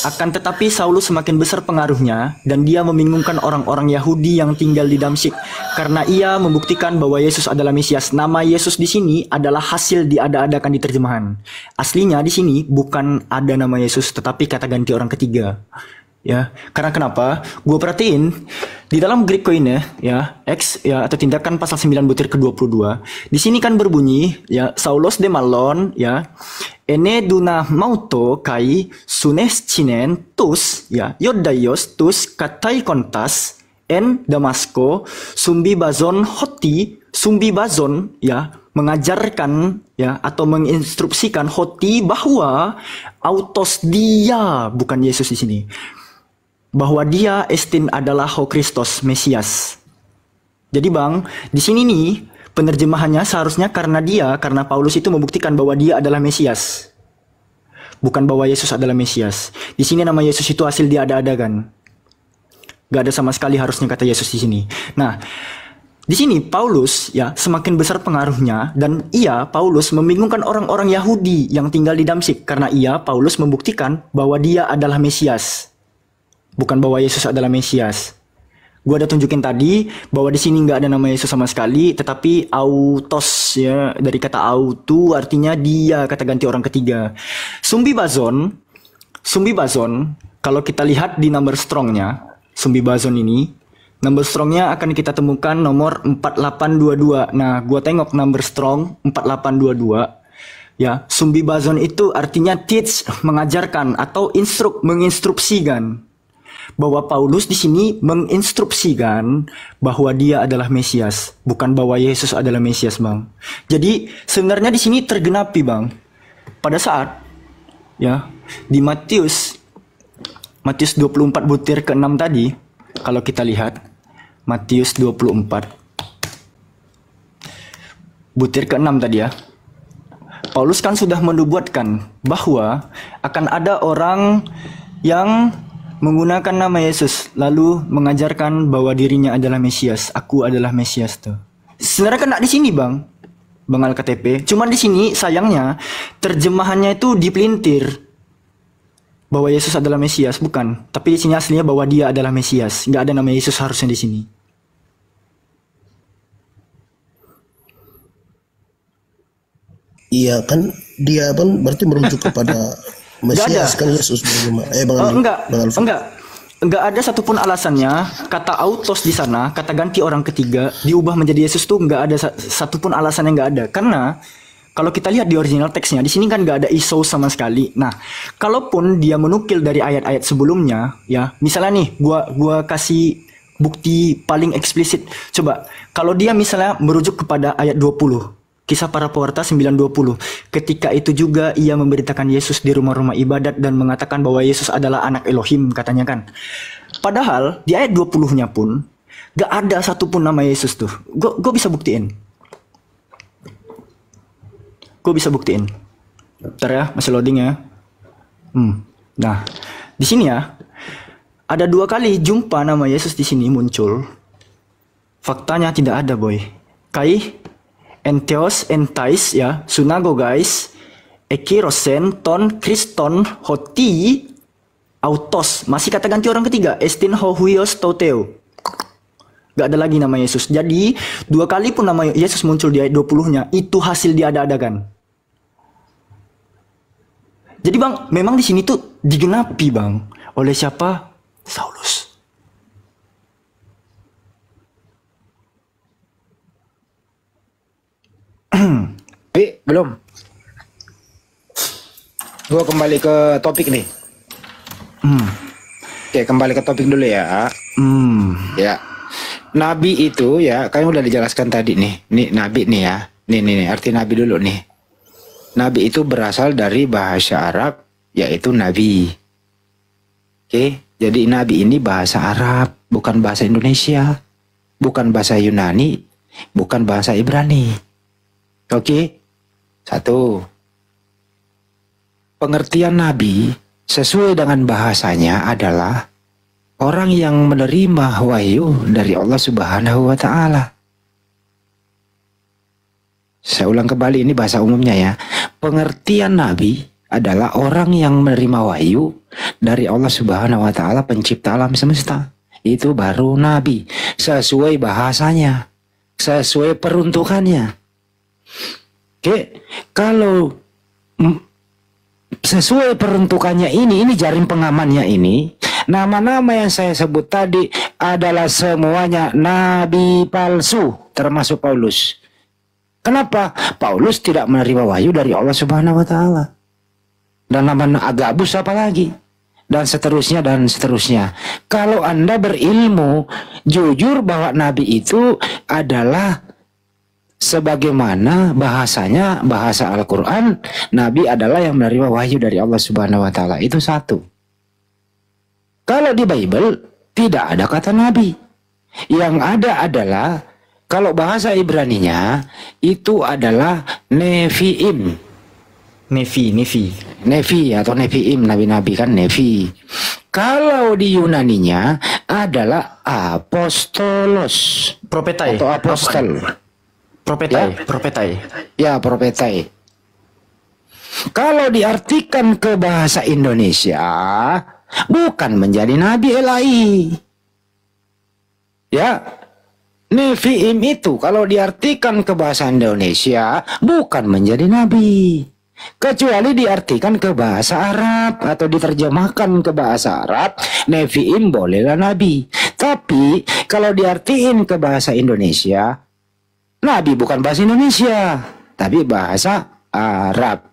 D: akan tetapi Saulus semakin besar pengaruhnya dan dia membingungkan orang-orang Yahudi yang tinggal di Damsyik karena ia membuktikan bahwa Yesus adalah Mesias. Nama Yesus di sini adalah hasil diada-adakan di terjemahan. Aslinya di sini bukan ada nama Yesus tetapi kata ganti orang ketiga. Ya, karena kenapa? Gue perhatiin di dalam Greek koine ya, X ya atau tindakan pasal 9 butir ke-22. Di sini kan berbunyi ya, Saulos de Malon ya, ene duna mauto kai sunes chinen tus ya, yodaios tus katai kontas en Damasko sumbi bazon hoti, sumbi bazon ya, mengajarkan ya atau menginstruksikan hoti bahwa autos dia, bukan Yesus di sini, bahwa dia estin adalah Ho Kristos Mesias. Jadi bang, di sini nih penerjemahannya seharusnya karena Paulus itu membuktikan bahwa dia adalah Mesias, bukan bahwa Yesus adalah Mesias. Di sini nama Yesus itu hasil diada-adakan. Gak ada sama sekali harusnya kata Yesus di sini. Nah, di sini Paulus ya semakin besar pengaruhnya dan Paulus membingungkan orang-orang Yahudi yang tinggal di Damsyik karena Paulus membuktikan bahwa dia adalah Mesias. Bukan bahwa Yesus adalah Mesias. Gua ada tunjukin tadi bahwa di sini nggak ada nama Yesus sama sekali, tetapi autos ya, dari kata autu artinya dia, kata ganti orang ketiga. Sumbi bazon, kalau kita lihat di number strongnya, sumbi bazon ini, number strongnya akan kita temukan nomor 4822. Nah, gua tengok number strong 4822. Ya, sumbi bazon itu artinya teach, mengajarkan atau menginstruksikan. Bahwa Paulus di sini menginstruksikan bahwa dia adalah Mesias, bukan bahwa Yesus adalah Mesias, bang. Jadi sebenarnya di sini tergenapi, bang. Pada saat ya di Matius 24 butir ke-6 tadi, kalau kita lihat Matius 24 butir ke-6 tadi ya. Paulus kan sudah menubuatkan bahwa akan ada orang yang menggunakan nama Yesus lalu mengajarkan bahwa dirinya adalah Mesias. Aku adalah Mesias tuh. Sebenarnya kan di sini bang LKTP. Cuman di sini sayangnya terjemahannya itu dipelintir bahwa Yesus adalah Mesias, bukan. Tapi di sini aslinya bahwa dia adalah Mesias. Nggak ada nama Yesus harusnya di sini.
B: Iya kan dia berarti merujuk kepada Mesias kan Yesus bagaimana?
D: Enggak. nggak ada satupun alasannya kata autos di sana, kata ganti orang ketiga diubah menjadi Yesus tuh nggak ada satupun alasan yang nggak ada. Karena kalau kita lihat di original teksnya, di sini kan nggak ada iso sama sekali. Nah, kalaupun dia menukil dari ayat-ayat sebelumnya, ya, misalnya nih, gua kasih bukti paling eksplisit. Coba, kalau dia misalnya merujuk kepada ayat 20, Kisah Para Pewarta 9:20. Ketika itu juga ia memberitakan Yesus di rumah-rumah ibadat dan mengatakan bahwa Yesus adalah anak Elohim, katanya kan. Padahal di ayat 20-nya pun gak ada satupun nama Yesus tuh. Gue bisa buktiin. Bentar ya, masih loading ya. Nah, di sini ya ada 2 kali jumpa nama Yesus di sini muncul. Faktanya tidak ada, boy. Kai Entheos, entais ya, sunagogais, ekirosen, ton, kriston, hoti, autos. Masih kata ganti orang ketiga, estin ho huios toteo. Gak ada lagi nama Yesus. Jadi 2 kali pun nama Yesus muncul di ayat 20-nya, itu hasil diada-adakan. Jadi bang, memang di sini tuh digenapi bang, oleh siapa? Saulus.
F: Belum. Gua kembali ke topik nih. Oke, kembali ke topik dulu ya. Ya. Nabi itu ya, kalian udah dijelaskan tadi nih. Nih nabi nih ya. Nih arti nabi dulu nih. Nabi itu berasal dari bahasa Arab yaitu nabi. Oke, jadi nabi ini bahasa Arab, bukan bahasa Indonesia, bukan bahasa Yunani, bukan bahasa Ibrani. Oke. 1. Pengertian nabi sesuai dengan bahasanya adalah orang yang menerima wahyu dari Allah Subhanahu wa taala. Saya ulang kembali, ini bahasa umumnya ya. Pengertian nabi adalah orang yang menerima wahyu dari Allah Subhanahu wa taala, pencipta alam semesta. Itu baru nabi sesuai bahasanya, sesuai peruntukannya. Oke, kalau sesuai peruntukannya ini jaring pengamannya ini, nama-nama yang saya sebut tadi adalah semuanya nabi palsu, termasuk Paulus. Kenapa? Paulus tidak menerima wahyu dari Allah Subhanahu wa taala. Dan nama Agabus apa lagi? Dan seterusnya dan seterusnya. Kalau Anda berilmu, jujur bahwa nabi itu adalah sebagaimana bahasanya, bahasa Al-Quran, nabi adalah yang menerima wahyu dari Allah Subhanahu wa taala. Itu 1. Kalau di Bible tidak ada kata nabi. Yang ada adalah, kalau bahasa Ibraninya itu adalah neviim. Nevi atau neviim, nabi-nabi kan nevi. Kalau di Yunaninya adalah apostolos,
D: Propetai
F: atau apostel.
D: Propetai.
F: Ya, propetai. Kalau diartikan ke bahasa Indonesia, bukan menjadi nabi Elai. Ya, neviim itu kalau diartikan ke bahasa Indonesia, bukan menjadi nabi. Kecuali diartikan ke bahasa Arab atau diterjemahkan ke bahasa Arab, neviim bolehlah nabi. Tapi kalau diartiin ke bahasa Indonesia, nabi bukan bahasa Indonesia, tapi bahasa Arab.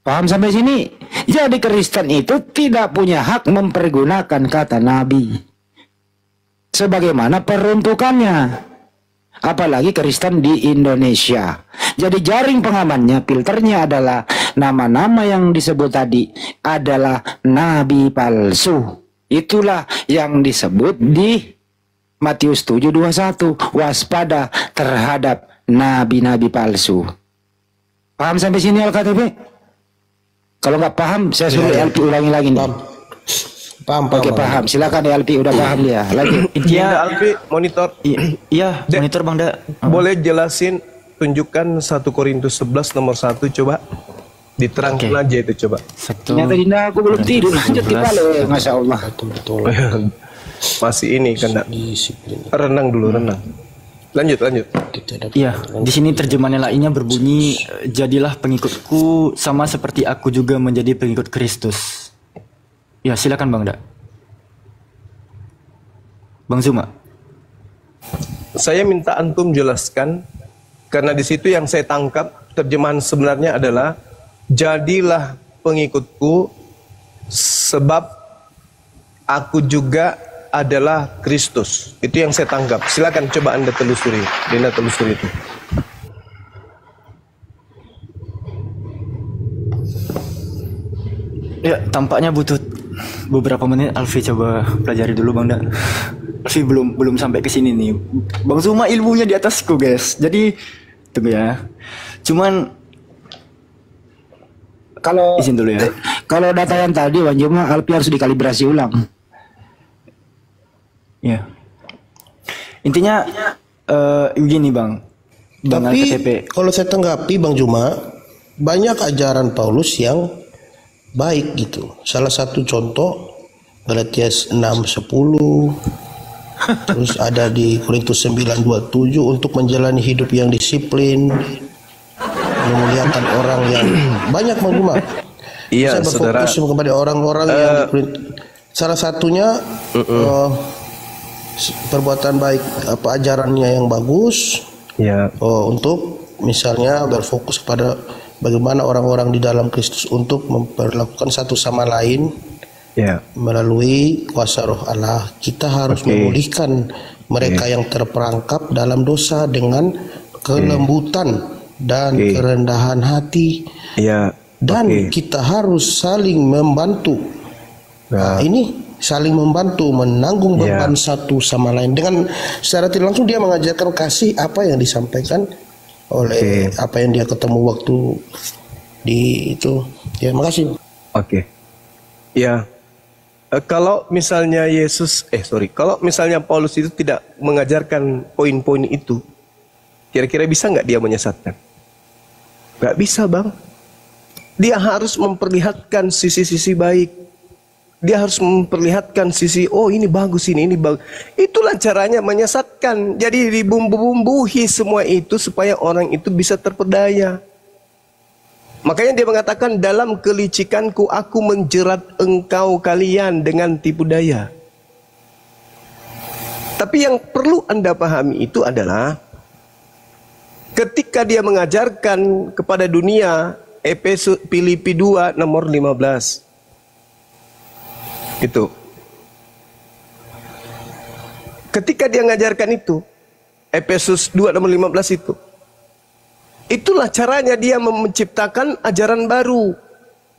F: Paham sampai sini? Jadi Kristen itu tidak punya hak mempergunakan kata nabi sebagaimana peruntukannya. Apalagi Kristen di Indonesia. Jadi jaring pengamannya, filternya adalah nama-nama yang disebut tadi adalah nabi palsu. Itulah yang disebut di Matius 7:21, waspada terhadap nabi-nabi palsu. Paham sampai sini LKTP? Kalau nggak paham, saya suruh LP ulangi lagi nih.
B: Paham.
F: Oke, paham. Silakan LP, udah paham dia. Lagi.
A: Intinya Alfi monitor.
D: Iya, monitor Bang Da.
A: Boleh jelasin, tunjukkan 1 Korintus 11 nomor 1 coba. Diterangkan aja itu coba.
F: Ternyata Dinda aku belum tidur. Lanjut di balik. Masya Allah.
B: Betul.
A: Masih ini kan renang dulu, renang. Lanjut.
D: Iya, di sini terjemahan lainnya berbunyi, jadilah pengikutku sama seperti aku juga menjadi pengikut Kristus. Ya, silakan Bang Da. Bang Zuma.
A: Saya minta antum jelaskan, karena di situ yang saya tangkap terjemahan sebenarnya adalah jadilah pengikutku sebab aku juga adalah Kristus. Itu yang saya tangkap. Silakan coba Anda telusuri. Anda telusuri itu.
D: Ya, tampaknya butuh beberapa menit. Alfi coba pelajari dulu Bang Da. Alfi belum sampai ke sini nih. Bang Zuma ilmunya di atasku, guys. Jadi tunggu ya. Cuman
F: Kalau
D: izin dulu ya.
F: Kalau data yang tadi Bang Zuma, Alfi harus dikalibrasi ulang.
D: Ya. Intinya gini Bang.
B: Tapi
D: KTP.
B: kalau saya tanggapi Bang Juma, banyak ajaran Paulus yang baik gitu. Salah satu contoh Galatia 6:10, terus ada di Korintus 9:27 untuk menjalani hidup yang disiplin, memuliakan orang yang banyak Bang Juma.
A: Iya,
B: Saya
A: saudara.
B: berfokus kepada orang-orang yang salah satunya perbuatan baik, apa ajarannya yang bagus.
A: Ya.
B: Untuk misalnya berfokus pada bagaimana orang-orang di dalam Kristus untuk memperlakukan satu sama lain
A: Ya.
B: melalui kuasa Roh Allah. Kita harus memulihkan mereka yang terperangkap dalam dosa dengan kelembutan dan kerendahan hati.
A: Ya.
B: Dan kita harus saling membantu. Nah, ini saling membantu, menanggung beban satu sama lain. Dengan secara tidak langsung dia mengajarkan kasih apa yang disampaikan oleh apa yang dia ketemu waktu di itu. Ya, makasih.
A: Oke. Ya. Kalau misalnya kalau misalnya Paulus itu tidak mengajarkan poin-poin itu, kira-kira bisa nggak dia menyesatkan? Nggak bisa, Bang. Dia harus memperlihatkan sisi-sisi baik. Dia harus memperlihatkan sisi, oh ini bagus, ini bagus. Itulah caranya menyesatkan. Jadi dibumbu-bumbuhi semua itu supaya orang itu bisa terpedaya. Makanya dia mengatakan, dalam kelicikanku aku menjerat engkau kalian dengan tipu daya. Tapi yang perlu Anda pahami itu adalah, ketika dia mengajarkan kepada dunia, Filipi 2 nomor 15. Itu. Ketika dia mengajarkan itu, Efesus 2 nomor 15 itu. Itulah caranya dia menciptakan ajaran baru.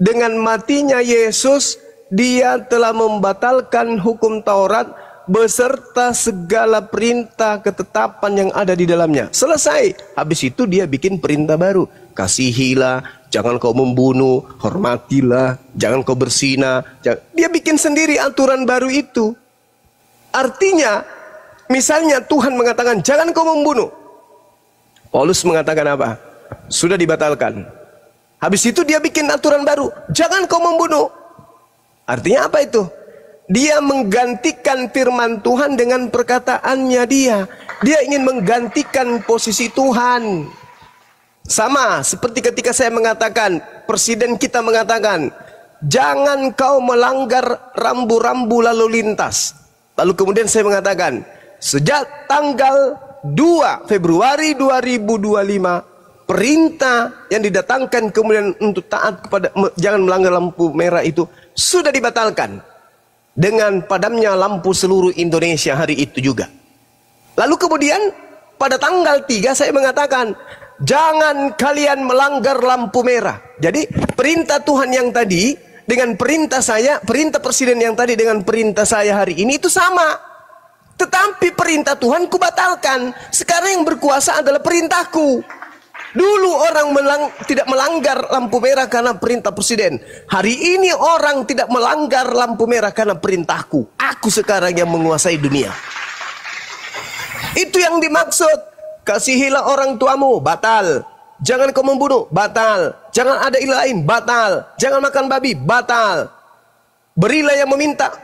A: Dengan matinya Yesus, dia telah membatalkan hukum Taurat beserta segala perintah ketetapan yang ada di dalamnya. Selesai. Habis itu dia bikin perintah baru. Kasihilah, jangan kau membunuh, hormatilah, jangan kau berzina. Dia bikin sendiri aturan baru itu. Artinya, misalnya Tuhan mengatakan jangan kau membunuh. Paulus mengatakan apa? Sudah dibatalkan. Habis itu dia bikin aturan baru, jangan kau membunuh. Artinya apa itu? Dia menggantikan firman Tuhan dengan perkataannya dia. Dia ingin menggantikan posisi Tuhan. Sama seperti ketika saya mengatakan, presiden kita mengatakan, jangan kau melanggar rambu-rambu lalu lintas. Lalu kemudian saya mengatakan, sejak tanggal 2 Februari 2025, perintah yang didatangkan kemudian untuk taat kepada jangan melanggar lampu merah itu sudah dibatalkan dengan padamnya lampu seluruh Indonesia hari itu juga. Lalu kemudian pada tanggal 3 saya mengatakan, jangan kalian melanggar lampu merah. Jadi perintah Tuhan yang tadi dengan perintah saya, perintah presiden yang tadi dengan perintah saya hari ini itu sama. Tetapi perintah Tuhan kubatalkan. Sekarang yang berkuasa adalah perintahku. Dulu orang tidak melanggar lampu merah karena perintah presiden. Hari ini orang tidak melanggar lampu merah karena perintahku. Aku sekarang yang menguasai dunia. Itu yang dimaksud. Kasihilah orang tuamu, batal. Jangan kau membunuh, batal. Jangan ada ilah lain, batal. Jangan makan babi, batal. Berilah yang meminta,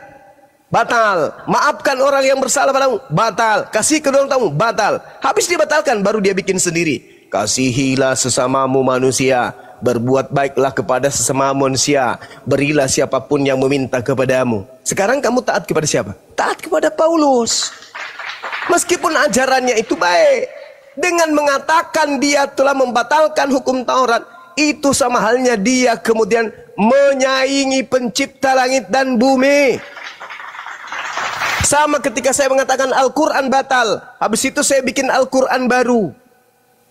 A: batal. Maafkan orang yang bersalah padamu, batal. Kasih kedua orang tamu, batal. Habis dibatalkan, baru dia bikin sendiri. Kasihilah sesamamu manusia. berbuat baiklah kepada sesama manusia, berilah siapapun yang meminta kepadamu. Sekarang kamu taat kepada siapa? Taat kepada Paulus. Meskipun ajarannya itu baik, dengan mengatakan dia telah membatalkan hukum Taurat, itu sama halnya dia kemudian menyaingi pencipta langit dan bumi. Sama ketika saya mengatakan Al-Quran batal, habis itu saya bikin Al-Quran baru.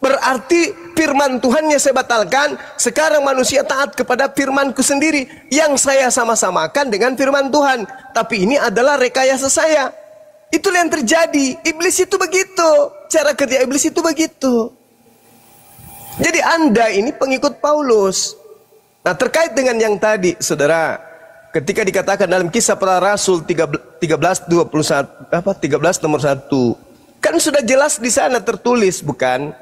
A: Berarti firman Tuhannya saya batalkan, sekarang manusia taat kepada firmanku sendiri yang saya sama-samakan dengan firman Tuhan. Tapi ini adalah rekayasa saya. Itulah yang terjadi. Iblis itu begitu. Cara kerja iblis itu begitu. Jadi Anda ini pengikut Paulus. Nah, terkait dengan yang tadi, saudara, ketika dikatakan dalam Kisah Para Rasul 13 nomor 1, kan sudah jelas di sana tertulis, bukan?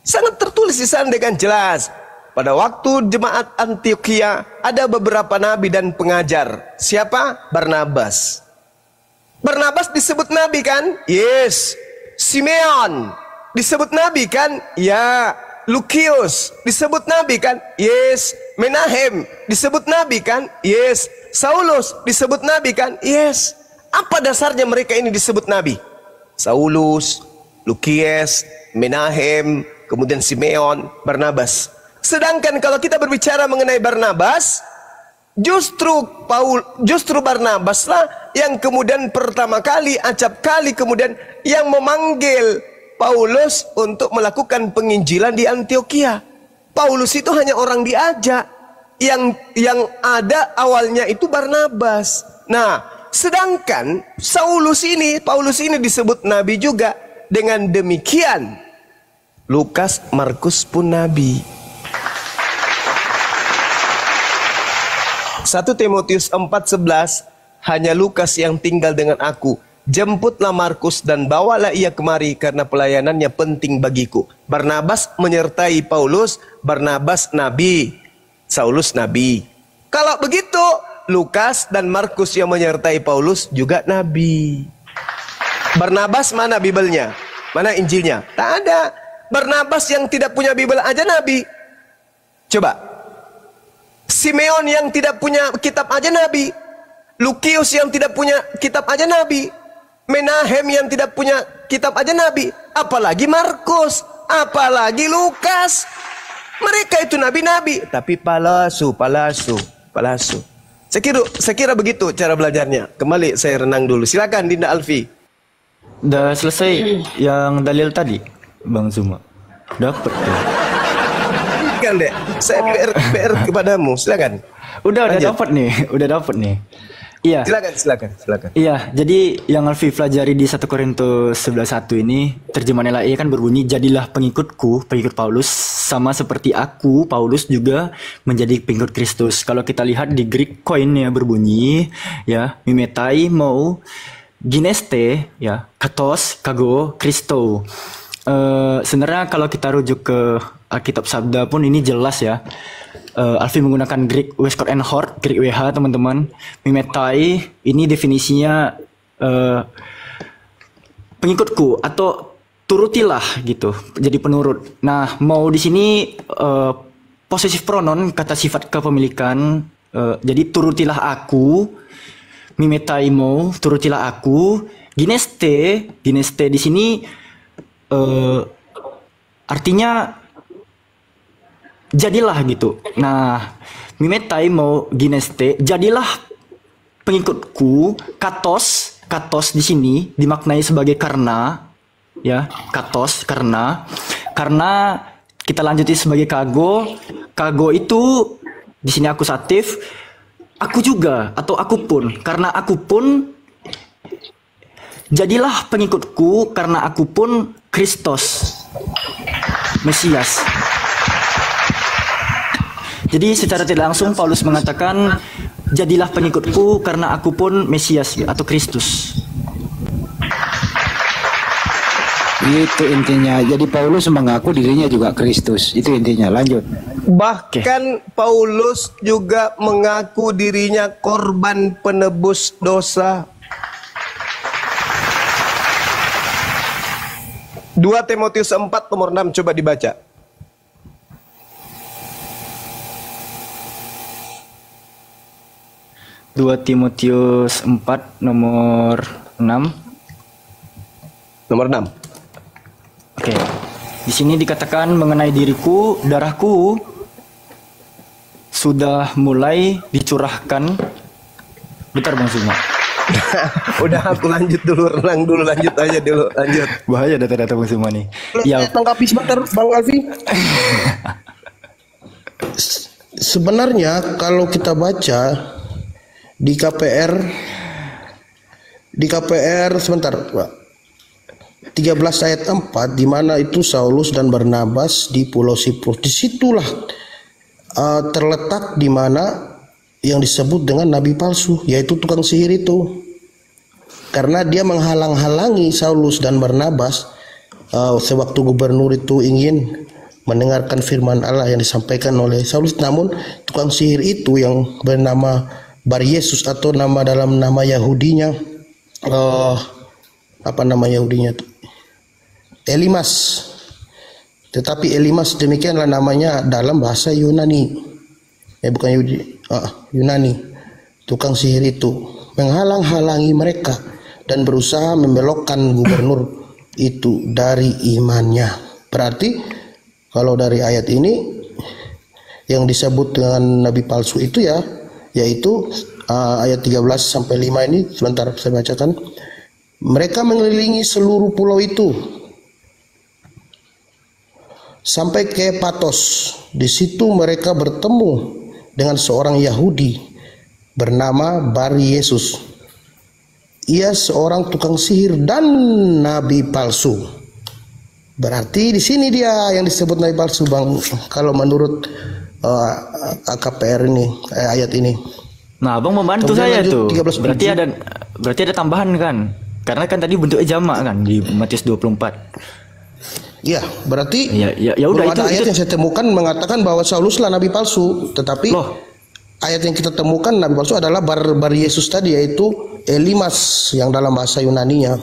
A: Sangat tertulis di sana dengan jelas. Pada waktu jemaat Antioquia ada beberapa nabi dan pengajar. Siapa? Barnabas. Barnabas disebut nabi kan? Yes. Simeon disebut nabi kan? Ya. Lukius disebut nabi kan? Yes. Menahem disebut nabi kan? Yes. Saulus disebut nabi kan? Yes. Apa dasarnya mereka ini disebut nabi? Saulus, Lukius, Menahem, kemudian Simeon, Barnabas. Sedangkan kalau kita berbicara mengenai Barnabas, justru Barnabas lah yang kemudian pertama kali, acap kali kemudian yang memanggil Paulus untuk melakukan penginjilan di Antioquia. Paulus itu hanya orang diajak. Yang ada awalnya itu Barnabas. Nah, sedangkan Paulus ini disebut nabi juga. Dengan demikian Lukas, Markus pun nabi. 1 Timotius 4:11, hanya Lukas yang tinggal dengan aku. Jemputlah Markus dan bawalah ia kemari karena pelayanannya penting bagiku. Barnabas menyertai Paulus, Barnabas nabi, Saulus nabi. Kalau begitu, Lukas dan Markus yang menyertai Paulus juga nabi. Barnabas mana Bibelnya? Mana Injilnya? Tak ada. Barnabas yang tidak punya Bibel aja nabi. Coba. Simeon yang tidak punya kitab aja nabi. Lukius yang tidak punya kitab aja nabi. Menahem yang tidak punya kitab aja nabi. Apalagi Markus, apalagi Lukas. Mereka itu nabi-nabi, tapi palsu. Saya kira begitu cara belajarnya. Kembali saya renang dulu. Silakan Dinda Alfi.
D: Udah selesai yang dalil tadi, Bang Zuma? Dapat ya?
A: Kan dek, saya PR kepadamu. Silakan.
D: Udah dapat nih. Iya.
A: Silakan.
D: Iya, jadi yang Alfi pelajari di 1 Korintus 11:1 ini terjemahan LAI kan berbunyi, jadilah pengikut Paulus, sama seperti aku, Paulus juga menjadi pengikut Kristus. Kalau kita lihat di Greek koinnya berbunyi, ya, mimetai mau gineste, ya, katos, kago, Kristo. Sebenarnya kalau kita rujuk ke Alkitab Sabda pun ini jelas ya. Alfi menggunakan Greek Westcott and Hort, Greek WH teman-teman. Mimetai ini definisinya pengikutku atau turutilah gitu. Jadi penurut. Nah, mau di sini possessive pronoun, kata sifat kepemilikan. Jadi turutilah aku. Mimetai mau, turutilah aku. Gineste di sini artinya jadilah gitu. Nah, mimetai mau gineste, jadilah pengikutku. Katos di sini dimaknai sebagai karena, ya, katos karena kita lanjutin sebagai kago itu di sini akusatif, aku juga atau aku pun, karena aku pun jadilah pengikutku karena aku pun Kristus Mesias. Jadi secara tidak langsung Paulus mengatakan jadilah pengikutku karena aku pun Mesias atau Kristus.
F: Itu intinya. Jadi Paulus mengaku dirinya juga Kristus. Itu intinya. Lanjut.
A: Bahkan Paulus juga mengaku dirinya korban penebus dosa. 2 Timotius 4 nomor 6 coba dibaca.
D: 2 Timotius 4 nomor 6.
A: Nomor 6.
D: Oke. Di sini dikatakan mengenai diriku, darahku sudah mulai dicurahkan. Bentar Bang Zuma.
A: Udah aku lanjut dulu, renang dulu, lanjut aja dulu, lanjut.
D: Bahaya data-data Bang Zuma nih. Ya,
B: Tanggapi sebentar Bang Alfi. Sebenarnya kalau kita baca di KPR sebentar Pak, 13 ayat 4, di mana itu Saulus dan Barnabas di Pulau Siprus. Disitulah terletak di mana yang disebut dengan nabi palsu, yaitu tukang sihir itu. Karena dia menghalang-halangi Saulus dan Barnabas sewaktu gubernur itu ingin mendengarkan firman Allah yang disampaikan oleh Saulus. Namun tukang sihir itu yang bernama Bar Yesus, atau nama dalam nama Yahudinya apa nama Yahudinya itu? Elimas. Tetapi Elimas demikianlah namanya dalam bahasa Yunani. Bukan Yahudi, Yunani. Tukang sihir itu menghalang-halangi mereka dan berusaha membelokkan gubernur itu dari imannya. Berarti kalau dari ayat ini yang disebut dengan nabi palsu itu yaitu ayat 13 sampai 5 ini, sebentar saya bacakan. Mereka mengelilingi seluruh pulau itu sampai ke Patos. Di situ mereka bertemu dengan seorang Yahudi bernama Bar Yesus. Ia seorang tukang sihir dan nabi palsu. Berarti di sini dia yang disebut nabi palsu Bang, kalau menurut KPR ini ayat ini.
D: nah Abang membantu
B: Kemudian
D: saya
B: lanjut,
D: tuh.
B: 13
D: Berarti ada tambahan kan? Karena kan tadi bentuknya jamak kan di Matius 24.
B: Ya, berarti
D: Ya udah,
B: belum ada ayat
D: itu
B: yang saya temukan mengatakan bahwa Sauluslah nabi palsu, tetapi ayat yang kita temukan nabi palsu adalah Bar Yesus tadi, yaitu Elimas yang dalam bahasa Yunaninya.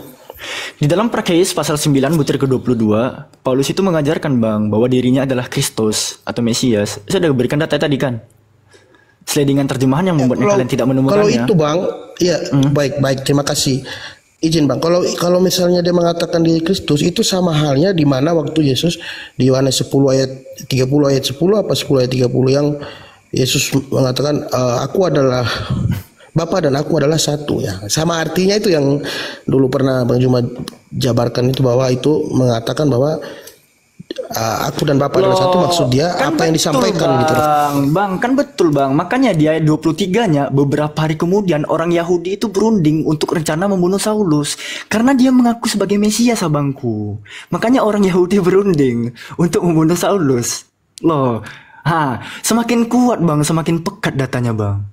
D: di dalam Prakeis pasal 9 butir ke-22, Paulus itu mengajarkan Bang bahwa dirinya adalah Kristus atau Mesias. Saya sudah berikan data tadi kan. Selingan terjemahan yang membuat kalian tidak menemukannya.
B: Kalau itu Bang, ya baik, terima kasih. Izin Bang, kalau misalnya dia mengatakan diri Kristus, itu sama halnya di mana waktu Yesus di Yohanes 10 ayat 30 ayat 10 apa 10 ayat 30 yang Yesus mengatakan aku adalah Bapa dan aku adalah satu, ya. Sama artinya itu yang dulu pernah Bang Juma jabarkan itu, bahwa itu mengatakan bahwa aku dan Bapa adalah satu, maksud dia
D: kan
B: apa yang disampaikan
D: bang,
B: gitu.
D: Bang, kan betul Bang. Makanya di ayat 23-nya beberapa hari kemudian orang Yahudi itu berunding untuk rencana membunuh Saulus karena dia mengaku sebagai Mesias, abangku. Makanya orang Yahudi berunding untuk membunuh Saulus. Loh, semakin kuat Bang, semakin pekat datanya Bang.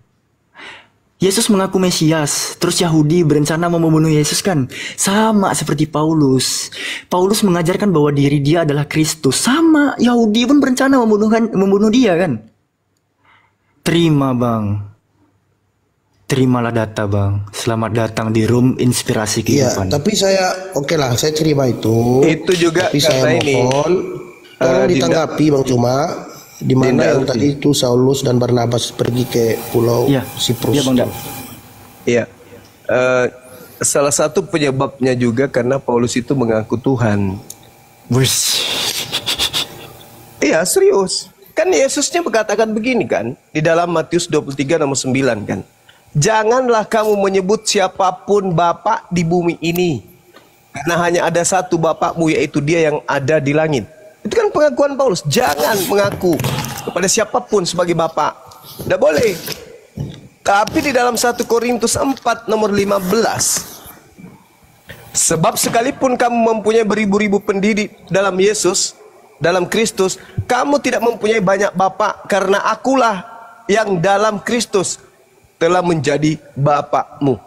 D: Yesus mengaku Mesias, terus Yahudi berencana mau membunuh Yesus kan? Sama seperti Paulus. Paulus mengajarkan bahwa diri dia adalah Kristus. Sama, Yahudi pun berencana membunuh dia kan? Terima Bang. Terimalah data Bang. Selamat datang di room inspirasi kehidupan.
B: Iya, tapi saya lah, saya terima itu.
A: Itu juga
B: tapi saya mohon tolong ditanggapi Bang Cuma. Di mana yang tadi itu Saulus dan Barnabas pergi ke Pulau Siprus.
D: Iya Bang.
A: Iya. Salah satu penyebabnya juga karena Paulus itu mengaku Tuhan. Iya, serius. Kan Yesusnya berkatakan begini kan di dalam Matius 23 nomor 9 kan. Janganlah kamu menyebut siapapun Bapa di bumi ini, karena hanya ada satu Bapakmu, yaitu Dia yang ada di langit. Itu kan pengakuan Paulus. Jangan mengaku kepada siapapun sebagai Bapa. Tidak boleh. Tapi di dalam 1 Korintus 4 nomor 15. Sebab sekalipun kamu mempunyai beribu-ribu pendiri dalam Yesus, dalam Kristus, kamu tidak mempunyai banyak Bapa, karena akulah yang dalam Kristus telah menjadi Bapakmu.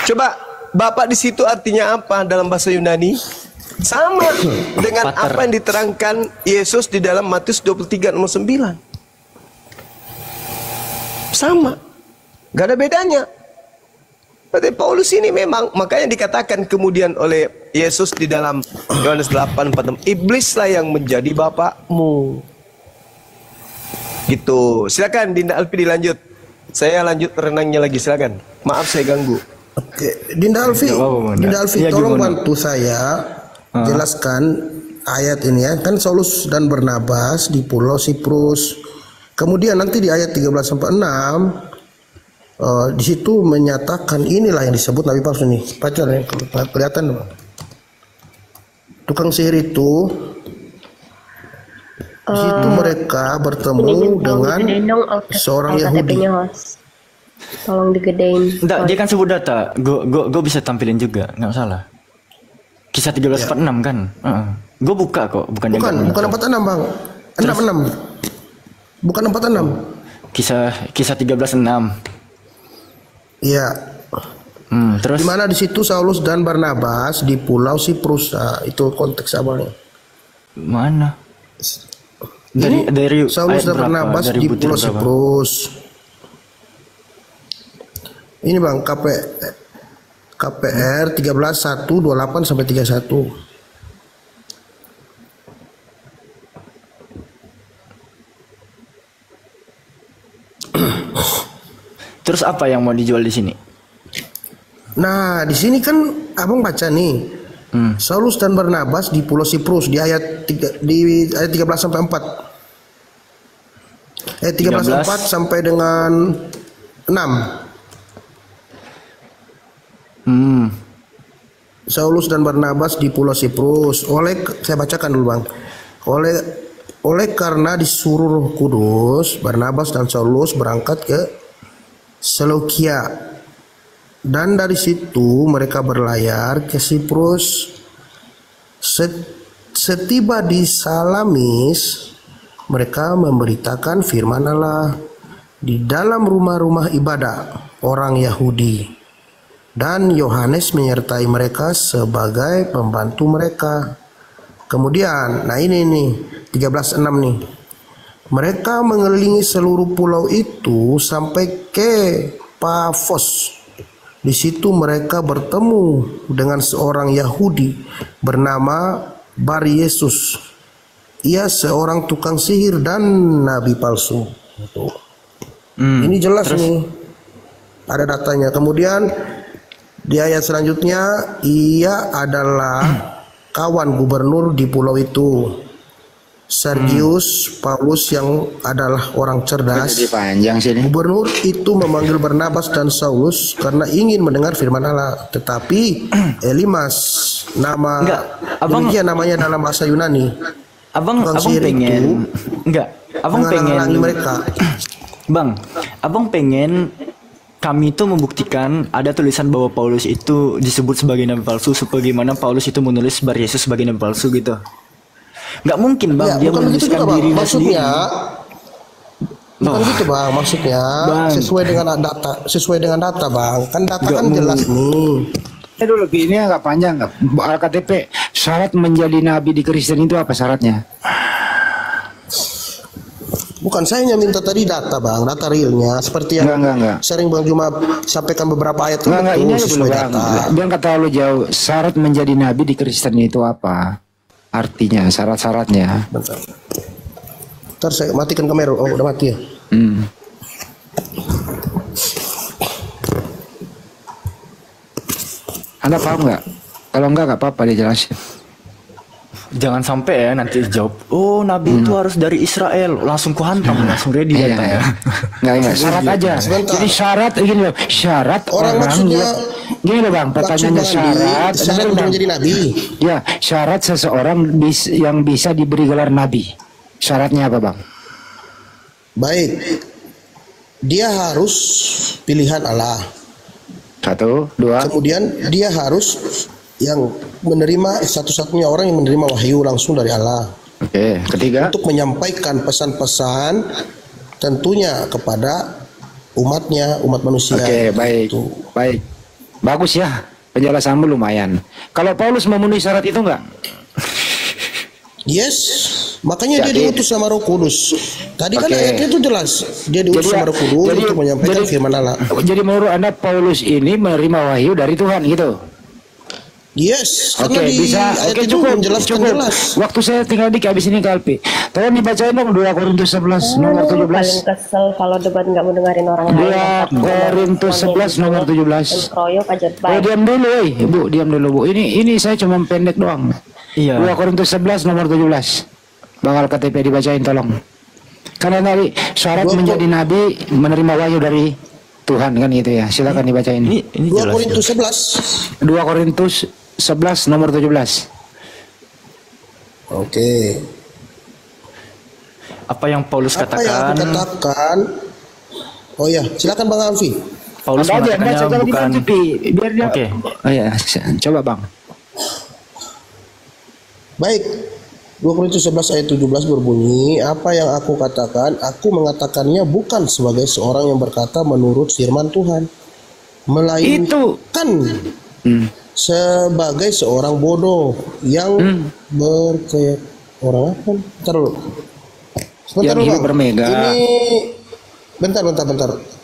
A: Coba, Bapak di situ artinya apa dalam bahasa Yunani? Sama dengan apa yang diterangkan Yesus di dalam Matius 23 nomor 9. Sama. Gak ada bedanya. Berarti Paulus ini memang, makanya dikatakan kemudian oleh Yesus di dalam Yohanes 8:46, iblislah yang menjadi bapakmu. Gitu. Silakan Dinda Alfi dilanjut. Saya lanjut renangnya lagi, silakan. Maaf saya ganggu.
B: Oke, Dinda Alfi,
D: Ya,
B: tolong
D: gimana?
B: bantu saya jelaskan ayat ini ya. Kan Saulus dan Barnabas di Pulau Siprus. Kemudian nanti di ayat 13 sampai 6 di situ menyatakan inilah yang disebut nabi palsu nih. Baca nih, kelihatan Bang. Tukang sihir itu di situ mereka bertemu dengan seorang Yahudi.
C: Tolong digedein.
D: Enggak, dia kan sebut data. Gue bisa tampilin juga, nggak salah. Kisah 13:46 kan. Gue buka kok, bukan
B: 46 Bang. 66. Bukan 46.
D: Kisah 13:6.
B: Iya.
D: Terus
B: Di mana di situ Saulus dan Barnabas di Pulau Siprus. Nah, itu konteks awalnya.
D: mana? Dari
B: Saulus
D: ayat
B: dan
D: berapa?
B: Barnabas
D: Dari
B: di
D: butir
B: Pulau
D: berapa?
B: Siprus. Ini Bang, KPR 13:128 sampai 31.
D: Terus apa yang mau dijual di sini?
B: Nah, di sini kan Abang baca nih. Saulus dan Barnabas di Pulau Siprus di ayat 13 sampai 4. 13 4 sampai dengan 6. Saulus dan Barnabas di Pulau Siprus. Saya bacakan dulu Bang. Oleh karena disuruh Roh Kudus, Barnabas dan Saulus berangkat ke Seleukia, dan dari situ mereka berlayar ke Siprus. Setiba di Salamis, mereka memberitakan firman Allah di dalam rumah-rumah ibadah orang Yahudi, dan Yohanes menyertai mereka sebagai pembantu mereka. Kemudian, nah ini nih 13:6 nih. Mereka mengelilingi seluruh pulau itu sampai ke Pafos. Di situ mereka bertemu dengan seorang Yahudi bernama Bar Yesus. Ia seorang tukang sihir dan nabi palsu. Ini jelas nih, ada datanya. Kemudian di ayat selanjutnya, ia adalah kawan gubernur di pulau itu, Sergius Paulus, yang adalah orang cerdas.
F: Jadi panjang sini.
B: Gubernur itu memanggil Barnabas dan Saulus karena ingin mendengar firman Allah. Tetapi Elimas, demikian namanya dalam bahasa Yunani.
D: Abang pengen
B: menghalangi mereka.
D: Bang, abang pengen kami itu membuktikan ada tulisan bahwa Paulus itu disebut sebagai nabi palsu, sebagaimana Paulus itu menulis Bar Yesus sebagai nabi palsu gitu. Nggak mungkin Bang,
B: Ya,
D: dia
B: bukan begitu
D: menuliskan
B: juga, Bang.
D: dirinya sendiri.
B: Bukan gitu Bang, maksudnya
D: Bang.
B: sesuai dengan data Bang. Kan data
D: Nggak
B: kan jelas nih.
F: Dulu ini agak panjang nggak? KTP syarat menjadi nabi di Kristen itu apa syaratnya?
B: Bukan, saya hanya minta tadi data Bang, data realnya seperti yang
F: Enggak.
B: sering Bang Juma sampaikan beberapa ayat itu
F: Enggak, ini aja
B: sesuai
F: dulu
B: data.
F: Bang. Biar nggak terlalu jauh. Syarat menjadi nabi di Kristen itu apa? Artinya, syarat-syaratnya.
B: Bentar. Ntar saya matikan kamera. Oh, udah mati ya.
F: Anda paham nggak? Kalau nggak apa-apa dijelasin.
D: Jangan sampai ya nanti jawab, oh nabi itu harus dari Israel, langsung kuhantam, langsung ready
F: Iya,
D: datang ya.
F: Enggak, syarat aja.
B: Sebentar.
F: Jadi syarat gini loh, syarat
B: Orang maksudnya
F: yang gini loh Bang, pertanyaannya syarat
B: syarat untuk menjadi nabi.
F: Ya, syarat seseorang yang bisa diberi gelar nabi. Syaratnya apa Bang?
B: Baik. Dia harus pilihan Allah.
F: 1, 2.
B: Kemudian dia harus yang menerima, satu-satunya orang yang menerima wahyu langsung dari Allah.
F: Oke, ketiga.
B: Untuk menyampaikan pesan-pesan tentunya kepada umatnya, umat manusia.
F: Oke, baik.
B: Itu.
F: Baik. Bagus ya. Penjelasanmu lumayan. Kalau Paulus memenuhi syarat itu enggak?
B: Yes, makanya dia diutus sama Roh Kudus. Tadi kan
F: Oke.
B: ayatnya itu jelas, dia diutus sama Roh Kudus untuk menyampaikan firman Allah.
F: Jadi menurut Anda Paulus ini menerima wahyu dari Tuhan gitu?
B: Yes,
F: Oke,
B: karena di
F: bisa.
B: ayat
F: Oke,
B: itu
F: cukup.
B: menjelaskan
F: Cukup.
B: jelas.
F: Waktu saya tinggal di habis ini Kalpi. Tolong dibacain dong 2 Korintus 11 nomor
C: Paling
F: 17.
C: kesel kalau debat nggak mau dengerin orang lain.
F: 2 Korintus 11 nomor 17.
C: Kroyok aja
F: Oh,
C: baik.
F: diam dulu, Bu, diam dulu, Bu. Ini saya cuma pendek doang.
D: Iya.
F: 2 Korintus 11 nomor 17. Bakal KTP dibacain tolong. Karena tadi syarat menjadi nabi menerima wahyu dari Tuhan kan gitu ya. Silakan dibacain.
D: Ini
B: 2
D: jelas.
B: Korintus 11.
F: 2 Korintus 11 nomor 17.
B: Oke.
D: Apa yang Paulus
B: Apa yang aku
D: katakan?
B: katakan? Oh ya, silakan Bang Alfi.
D: Paulus
F: Anda aja,
D: mengatakannya
F: baca,
D: bukan.
F: biar dia.
D: Oke.
F: Oh ya, coba Bang.
B: Baik. 2 Korintus 11 ayat 17 berbunyi, apa yang aku katakan, aku mengatakannya bukan sebagai seorang yang berkata menurut firman Tuhan, melainkan sebagai seorang bodoh yang berkeyak orang apa? Bentar dulu. Sebentar
F: Yang
B: dulu,
F: hidup
B: Bang.
F: bermega.
B: Ini bentar.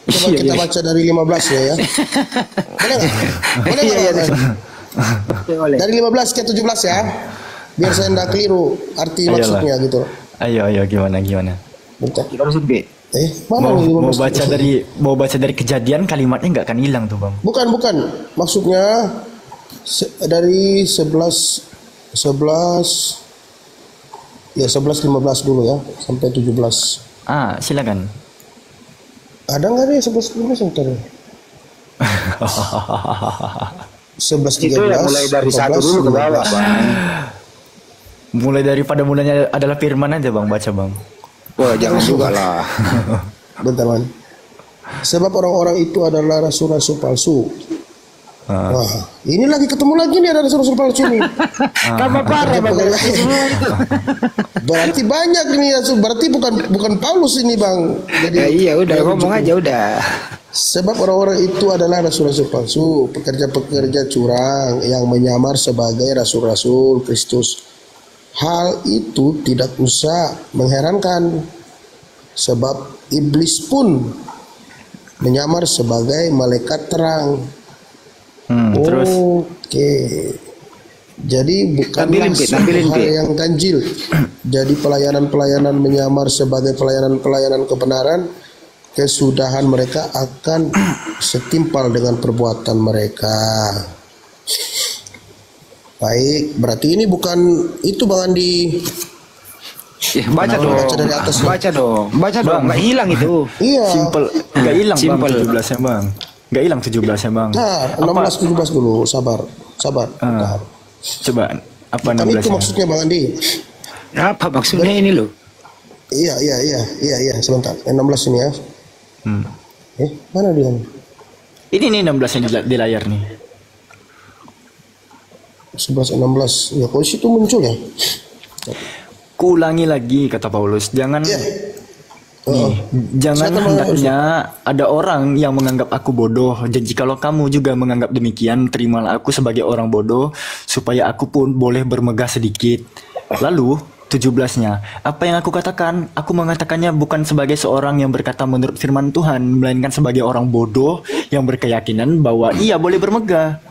B: Coba kita baca dari 15 ya. Boleh nggak? Boleh nggak? Bang? Dari 15 ke 17 ya. Biar saya nggak keliru arti
D: Ayolah.
B: maksudnya gitu.
D: Ayo gimana?
B: Bentar.
F: Oh,
B: Mana nih 15?
D: Mau baca dari kejadian kalimatnya nggak akan hilang tuh bang.
B: Bukan. Maksudnya dari 11 ya 11-15 dulu ya sampai 17.
D: Silakan.
B: Ada nggak nih 11-15 bentar. 11-13.
F: Itu yang mulai dari 1 dulu ke bawah, Bang.
D: Mulai daripada mulanya adalah firman aja bang, baca bang.
F: Wah, jangan juga lah.
B: Bentar, Man. Sebab orang-orang itu adalah rasul-rasul palsu. Wah, ini lagi ketemu lagi nih ada rasul-rasul palsu nih.
F: Tambah parah Bang.
B: Berarti banyak ini rasul. Berarti bukan Paulus ini, Bang. Jadi
F: Iya, udah ngomong aja udah.
B: sebab orang-orang itu adalah rasul-rasul palsu, pekerja-pekerja curang yang menyamar sebagai rasul-rasul Kristus. Hal itu tidak usah mengherankan, sebab iblis pun menyamar sebagai malaikat terang.
D: Terus
B: Oke. Jadi bukanlah suatu hal yang ganjil. Jadi pelayanan-pelayanan menyamar sebagai pelayanan-pelayanan kebenaran, kesudahan mereka akan setimpal dengan perbuatan mereka. Baik, berarti ini bukan itu Bang Andi.
F: Ya, baca dong. Baca dong. Nggak hilang itu.
B: Iya.
D: simple, nggak hilang bang
F: Simple.
D: 17-nya bang. Nggak hilang 17-nya bang.
B: Nah, 16-17 dulu, sabar. Bentar.
D: Coba apa
B: Kan itu
D: 16-nya?
B: maksudnya Bang Andi.
F: Apa maksudnya ini loh?
B: Iya, sebentar. Yang 16 ini ya. Mana dia?
D: Ini nih 16-nya di layar nih.
B: 11-16. Ya, kok situ muncul ya?
D: Kuulangi lagi kata Paulus, jangan
B: Iya.
D: jangan
B: Silakan, Bang
D: hendaknya ada orang yang menganggap aku bodoh. Dan jikalau kamu juga menganggap demikian, terimalah aku sebagai orang bodoh, supaya aku pun boleh bermegah sedikit. Lalu 17-nya, apa yang aku katakan? Aku mengatakannya bukan sebagai seorang yang berkata menurut firman Tuhan, melainkan sebagai orang bodoh yang berkeyakinan bahwa ia boleh bermegah.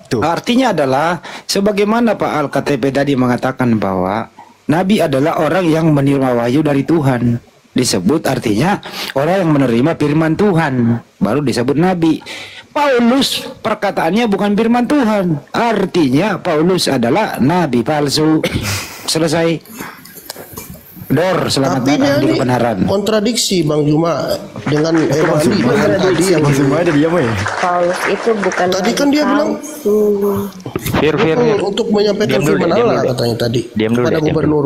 D: Tuh.
F: Artinya adalah sebagaimana Pak Al-KTP tadi mengatakan bahwa Nabi adalah orang yang menerima wahyu dari Tuhan. Disebut artinya orang yang menerima firman Tuhan, baru disebut Nabi. Paulus perkataannya bukan firman Tuhan. Artinya Paulus adalah nabi palsu. Selesai. Selamat
B: Tapi
F: datang di
B: ini
F: kebenaran.
B: kontradiksi Bang Juma dengan Bang Andi dengan tadi yang
D: Semua ada dia boy.
C: Paulus itu bukan
B: Tadi kan dia bilang
E: Fir.
B: untuk menyampaikan
E: Diam dulu,
B: firman
E: diam
B: Allah
E: dulu.
B: katanya tadi
E: Diam dulu,
B: kepada
E: diam dulu.
B: gubernur.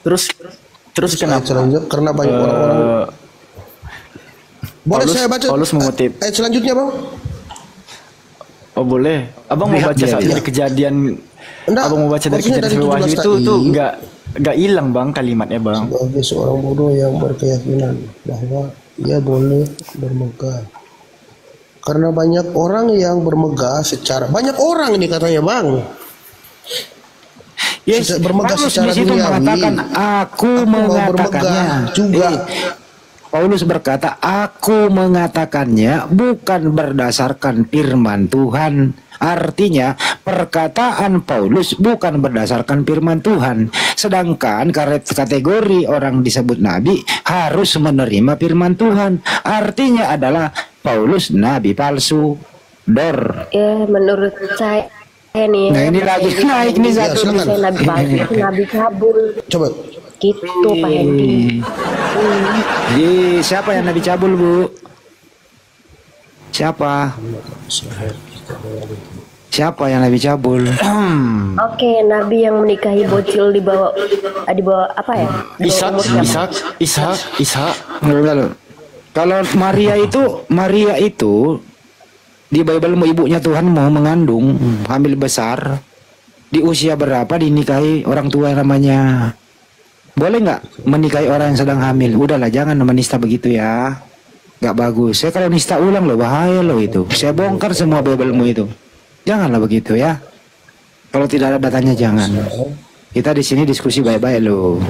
D: Terus
B: Ayat
D: kenapa?
B: selanjutnya karena banyak orang-orang. Boleh
D: Paulus-
B: saya baca
D: Paulus mengutip.
B: ayat selanjutnya Bang?
D: Oh boleh. Abang mau baca saat dari kejadian.
B: Enggak,
D: Abang mau baca dari
B: maksudnya
D: kejadian
B: dari
D: Wahyu
B: 17
D: itu
B: tadi.
D: tuh nggak hilang bang kalimatnya bang.
B: Sebagai seorang bodoh yang berkeyakinan bahwa ia boleh bermegah. Karena banyak orang yang bermegah secara banyak orang ini katanya Bang.
F: Yes,
B: Bermegah
F: Paulus
B: secara
F: di situ
B: duniawi.
F: mengatakan aku
B: Aku mau bermegah
F: mengatakannya
B: juga.
F: Paulus berkata, aku mengatakannya bukan berdasarkan firman Tuhan. Artinya perkataan Paulus bukan berdasarkan firman Tuhan. Sedangkan kategori orang disebut nabi harus menerima firman Tuhan. Artinya adalah Paulus nabi palsu. Dor.
C: Ya menurut saya nih.
F: Nah ini lagi naik nih satu.
C: Saya nabi palsu itu nabi cabul.
B: Coba.
C: Gitu Pak Hendy.
F: Jadi siapa yang nabi cabul, Bu? Siapa? Siapa yang nabi cabul?
C: Oke, nabi yang menikahi bocil di bawah apa ya? Di bawah umur siapa?
D: Ishak.
F: Lalu, kalau Maria itu di Bible ibunya Tuhan mau mengandung, hamil besar, di usia berapa dinikahi orang tua yang namanya? Boleh nggak menikahi orang yang sedang hamil? Udahlah, jangan menista begitu ya. Nggak bagus. Saya kalau nista ulang loh, bahaya loh itu. Saya bongkar semua Bible-mu itu. Janganlah begitu ya. Kalau tidak ada datanya jangan. Kita di sini diskusi baik-baik loh.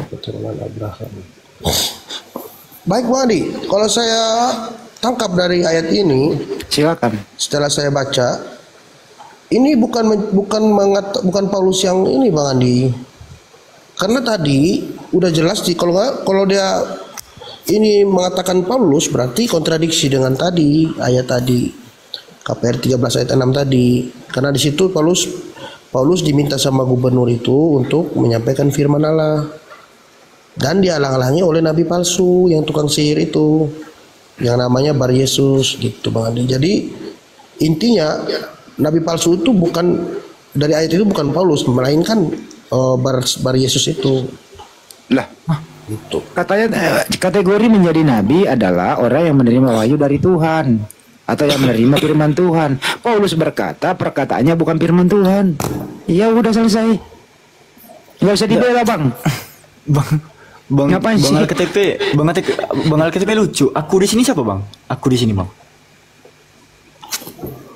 B: Baik Bang Andi, kalau saya tangkap dari ayat ini,
F: Silakan.
B: setelah saya baca, ini bukan Paulus yang ini Bang Andi. Karena tadi udah jelas kalau dia ini mengatakan Paulus berarti kontradiksi dengan tadi ayat tadi KPR 13 ayat 6 tadi. Karena di situ Paulus diminta sama gubernur itu untuk menyampaikan firman Allah. Dan dihalang-halangi oleh nabi palsu yang tukang sihir itu yang namanya Bar Yesus gitu Bang Andi. Jadi intinya nabi palsu itu bukan dari ayat itu bukan Paulus, melainkan Bar Yesus itu.
F: Lah,
B: Gitu.
F: katanya kategori menjadi nabi adalah orang yang menerima wahyu dari Tuhan atau yang menerima firman Tuhan. Paulus berkata perkataannya bukan firman Tuhan. Ya udah selesai. Nggak usah dibela Bang.
D: Bang
F: Ngapain sih?
D: Bang Alkitab lucu. Aku di sini siapa, Bang? Aku di sini, Bang.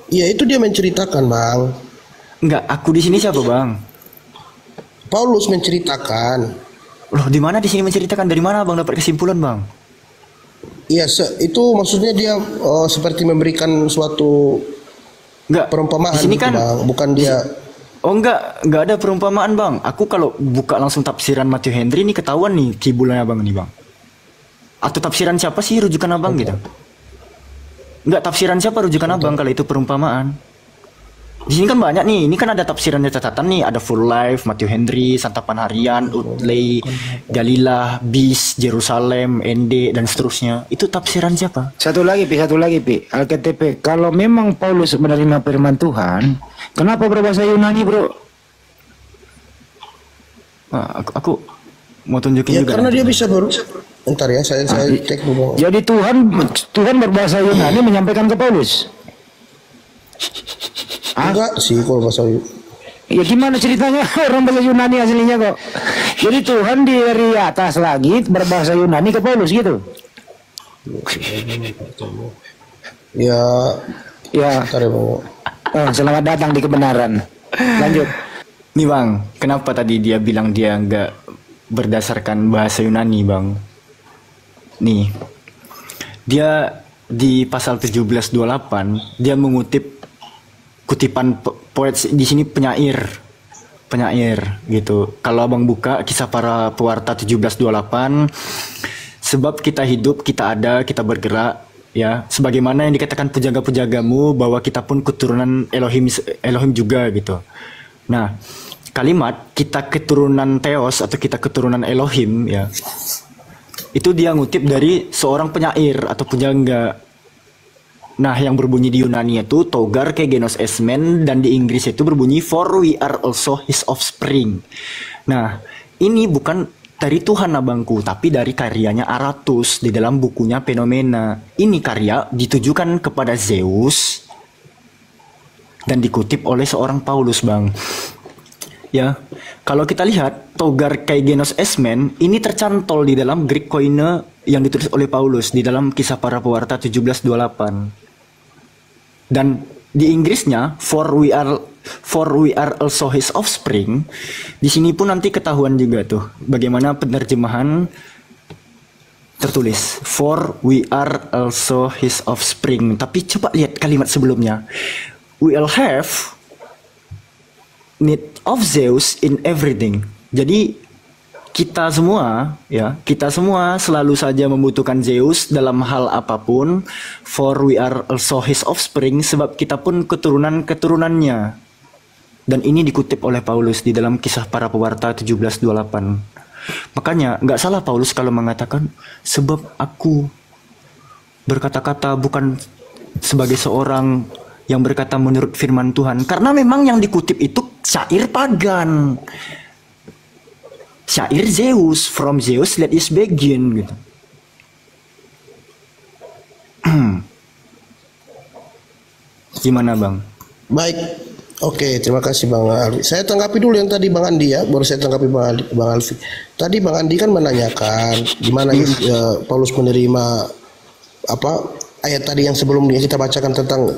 B: Iya itu dia menceritakan Bang.
D: Enggak, aku di sini siapa, Bang?
B: Paulus menceritakan.
D: Loh, di mana di sini menceritakan? Dari mana Bang dapat kesimpulan, Bang?
B: Iya, itu maksudnya dia seperti memberikan suatu
D: Enggak.
B: perumpamaan
D: Di sini
B: gitu,
D: kan
B: Bang. Bukan dia.
D: Oh enggak ada perumpamaan, Bang. Aku kalau buka langsung tafsiran Matthew Henry ini ketahuan nih kibulannya Bang nih, Bang. Atau tafsiran siapa sih rujukan Abang gitu? Enggak, tafsiran siapa rujukan Abang kalau itu perumpamaan? Di sini kan banyak nih. Ini kan ada tafsirannya catatan nih. Ada Full Life, Matthew Henry, Santapan Harian, Utley, Galilah, Bis, Jerusalem, ND dan seterusnya. Itu tafsiran siapa?
F: Satu lagi Pi. Alkitab. Kalau memang Paulus menerima firman Tuhan, kenapa berbahasa Yunani, Bro?
D: Nah, aku mau tunjukin
B: Ya
D: juga.
B: karena
D: nanti.
B: dia bisa Ntar ya saya cek dulu.
F: Jadi Tuhan berbahasa Yunani menyampaikan ke Paulus.
B: Enggak sih kalau bahasa
F: Ya gimana ceritanya orang bahasa Yunani aslinya kok. Jadi Tuhan dari atas langit berbahasa Yunani ke Paulus gitu.
B: ya
F: Ya.
B: ntar ya Bang.
F: Selamat datang di kebenaran. Lanjut.
D: Nih Bang, kenapa tadi dia bilang dia nggak berdasarkan bahasa Yunani, Bang? Nih, dia di pasal 17:28 dia mengutip kutipan poet di sini penyair gitu. Kalau Abang buka Kisah Para Pewarta 17:28, sebab kita hidup, kita ada, kita bergerak, ya, sebagaimana yang dikatakan pujaga-pujagamu bahwa kita pun keturunan Elohim juga gitu. Nah, kalimat kita keturunan Theos atau kita keturunan Elohim, ya, itu dia ngutip dari seorang penyair atau pujangga. Nah, yang berbunyi di Yunani itu Togar Kegenos Esmen, dan di Inggris itu berbunyi For we are also his offspring. Nah, ini bukan dari Tuhan abangku, tapi dari karyanya Aratus di dalam bukunya Fenomena. Ini karya ditujukan kepada Zeus dan dikutip oleh seorang Paulus, Bang. Ya, kalau kita lihat Togar Kaigenos Esmen ini tercantol di dalam Greek Koine yang ditulis oleh Paulus di dalam Kisah Para Pewarta 17:28. Dan di Inggrisnya for we are also his offspring. Di sini pun nanti ketahuan juga tuh bagaimana penerjemahan tertulis for we are also his offspring. Tapi coba lihat kalimat sebelumnya. We all have need of Zeus in everything. Jadi kita semua selalu saja membutuhkan Zeus dalam hal apapun. For we are also his offspring, sebab kita pun keturunan-keturunannya. Dan ini dikutip oleh Paulus di dalam Kisah Para Pewarta 17:28. Makanya nggak salah Paulus kalau mengatakan sebab aku berkata-kata bukan sebagai seorang yang berkata menurut firman Tuhan, karena memang yang dikutip itu syair pagan, syair Zeus, from Zeus let us begin gitu. Gimana Bang?
B: Baik, oke, terima kasih Bang Alfi. Saya tanggapi dulu yang tadi Bang Andi ya, baru saya tanggapi Bang Alfi. Tadi Bang Andi kan menanyakan gimana Paulus menerima apa ayat tadi yang sebelumnya kita bacakan tentang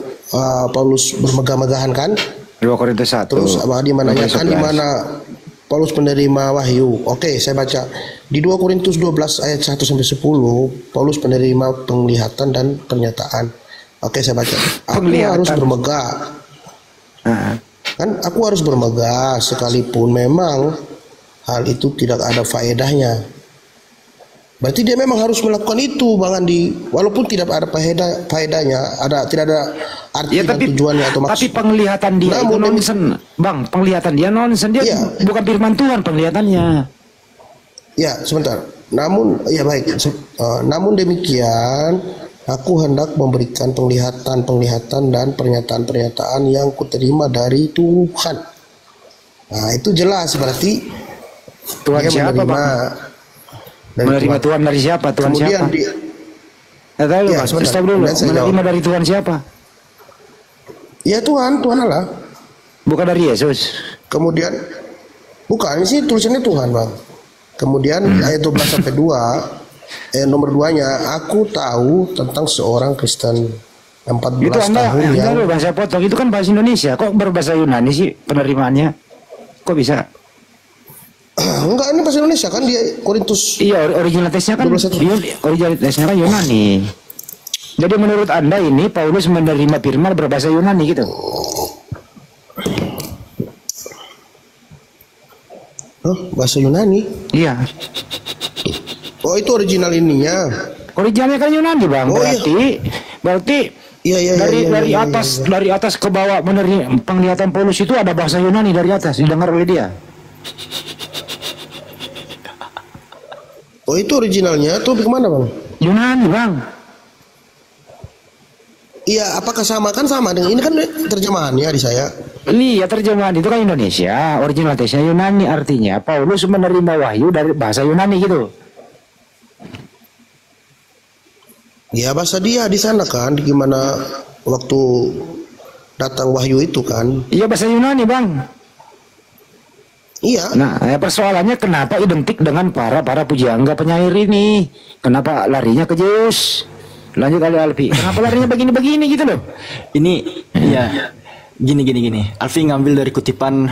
B: Paulus bermegah-megahan kan?
F: 2 Korintus 1.
B: Terus Bang Andi menanyakan di mana Paulus menerima wahyu. Oke, saya baca di 2 Korintus 12 ayat 1 sampai 10, Paulus menerima penglihatan dan pernyataan. Oke, saya baca. Aku harus bermegah. Kan aku harus bermegah sekalipun memang hal itu tidak ada faedahnya. Berarti dia memang harus melakukan itu Bang Andi, walaupun tidak ada faedahnya, tidak ada arti
F: Ya,
B: dan tujuannya atau maksud.
F: tapi penglihatan dia itu nonsen, Bang. Penglihatan dia nonsen, dia bukan firman Tuhan penglihatannya.
B: Ya, sebentar. Namun ya baik. Namun demikian, aku hendak memberikan penglihatan dan pernyataan-pernyataan yang kuterima dari Tuhan. Nah, itu jelas berarti
F: Tuhan
B: dia
F: siapa,
B: menerima
F: Bang? Menerima Tuhan dari siapa? Tuhan
B: kemudian
F: siapa?
B: Ya, sebentar.
F: Stop dulu. Menerima dari Tuhan siapa?
B: Ya Tuhan Allah.
F: Bukan dari Yesus.
B: Kemudian bukan, ini tulisannya Tuhan Bang. Kemudian ayat 12 sampai 2, nomor 2-nya, aku tahu tentang seorang Kristen 14
F: Itu
B: tahun yang
F: bahasa potong, itu kan bahasa Indonesia. Kok berbahasa Yunani sih penerimaannya? Kok bisa?
B: enggak, ini bahasa Indonesia kan, dia Korintus.
F: Iya, original teksnya kan original teksnya kan Yunani. Jadi menurut Anda ini Paulus menerima firman berbahasa Yunani gitu?
B: Bahasa Yunani?
F: Iya.
B: Oh, itu original ininya.
F: Originalnya kan Yunani, Bang. Berarti dari atas ke bawah menerima penglihatan Paulus itu ada bahasa Yunani dari atas didengar oleh dia.
B: Oh, itu originalnya tuh bagaimana Bang?
F: Yunani, Bang.
B: Iya, apakah sama? Kan sama dengan ini kan terjemahannya di saya.
F: Iya, terjemahan itu kan Indonesia, original teksnya Yunani, artinya Paulus menerima wahyu dari bahasa Yunani gitu.
B: Ya, bahasa dia di sana kan, gimana waktu datang wahyu itu kan?
F: Iya, bahasa Yunani, Bang.
B: Iya.
F: Nah, persoalannya kenapa identik dengan para pujangga penyair ini? Kenapa larinya ke Zeus? Lanjut kali Alfi. Kenapa larinya begini-begini gitu loh?
D: Ini ya gini. Alfi ngambil dari kutipan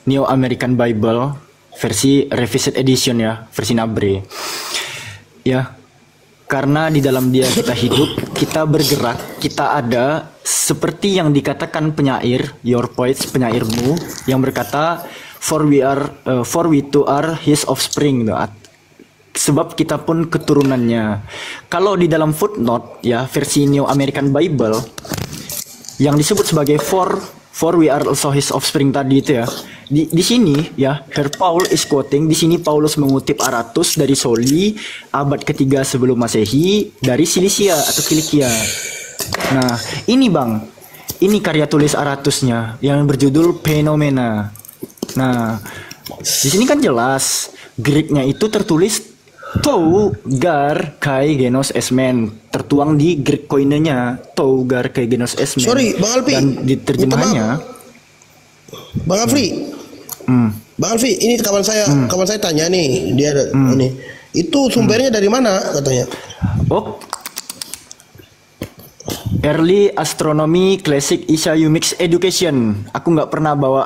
D: New American Bible versi Revised Edition ya, versi Nabre. Ya, karena di dalam dia kita hidup, kita bergerak, kita ada seperti yang dikatakan penyair, your poets, penyairmu yang berkata for we too are his offspring, sebab kita pun keturunannya. Kalau di dalam footnote ya versi New American Bible yang disebut sebagai for we are also his offspring tadi itu ya, di sini ya, here Paul is quoting, di sini Paulus mengutip Aratus dari Soli abad ketiga sebelum Masehi dari Silisia atau Kilikia. Nah, ini Bang, ini karya tulis Aratusnya yang berjudul Phenomena. Nah, di sini kan jelas Greeknya itu tertulis tou gar kai genos esmen, tertuang di Greek koinenya tou gar kai genos esmen.
B: Sorry, Bang Alfi.
D: Dan di terjemahannya
B: Bang Alfi. Bang Alfi, ini kawan saya tanya nih, dia ini. Itu sumbernya dari mana katanya?
D: Oh. Early Astronomy Classic Isaiah Mix Education. Aku nggak pernah bawa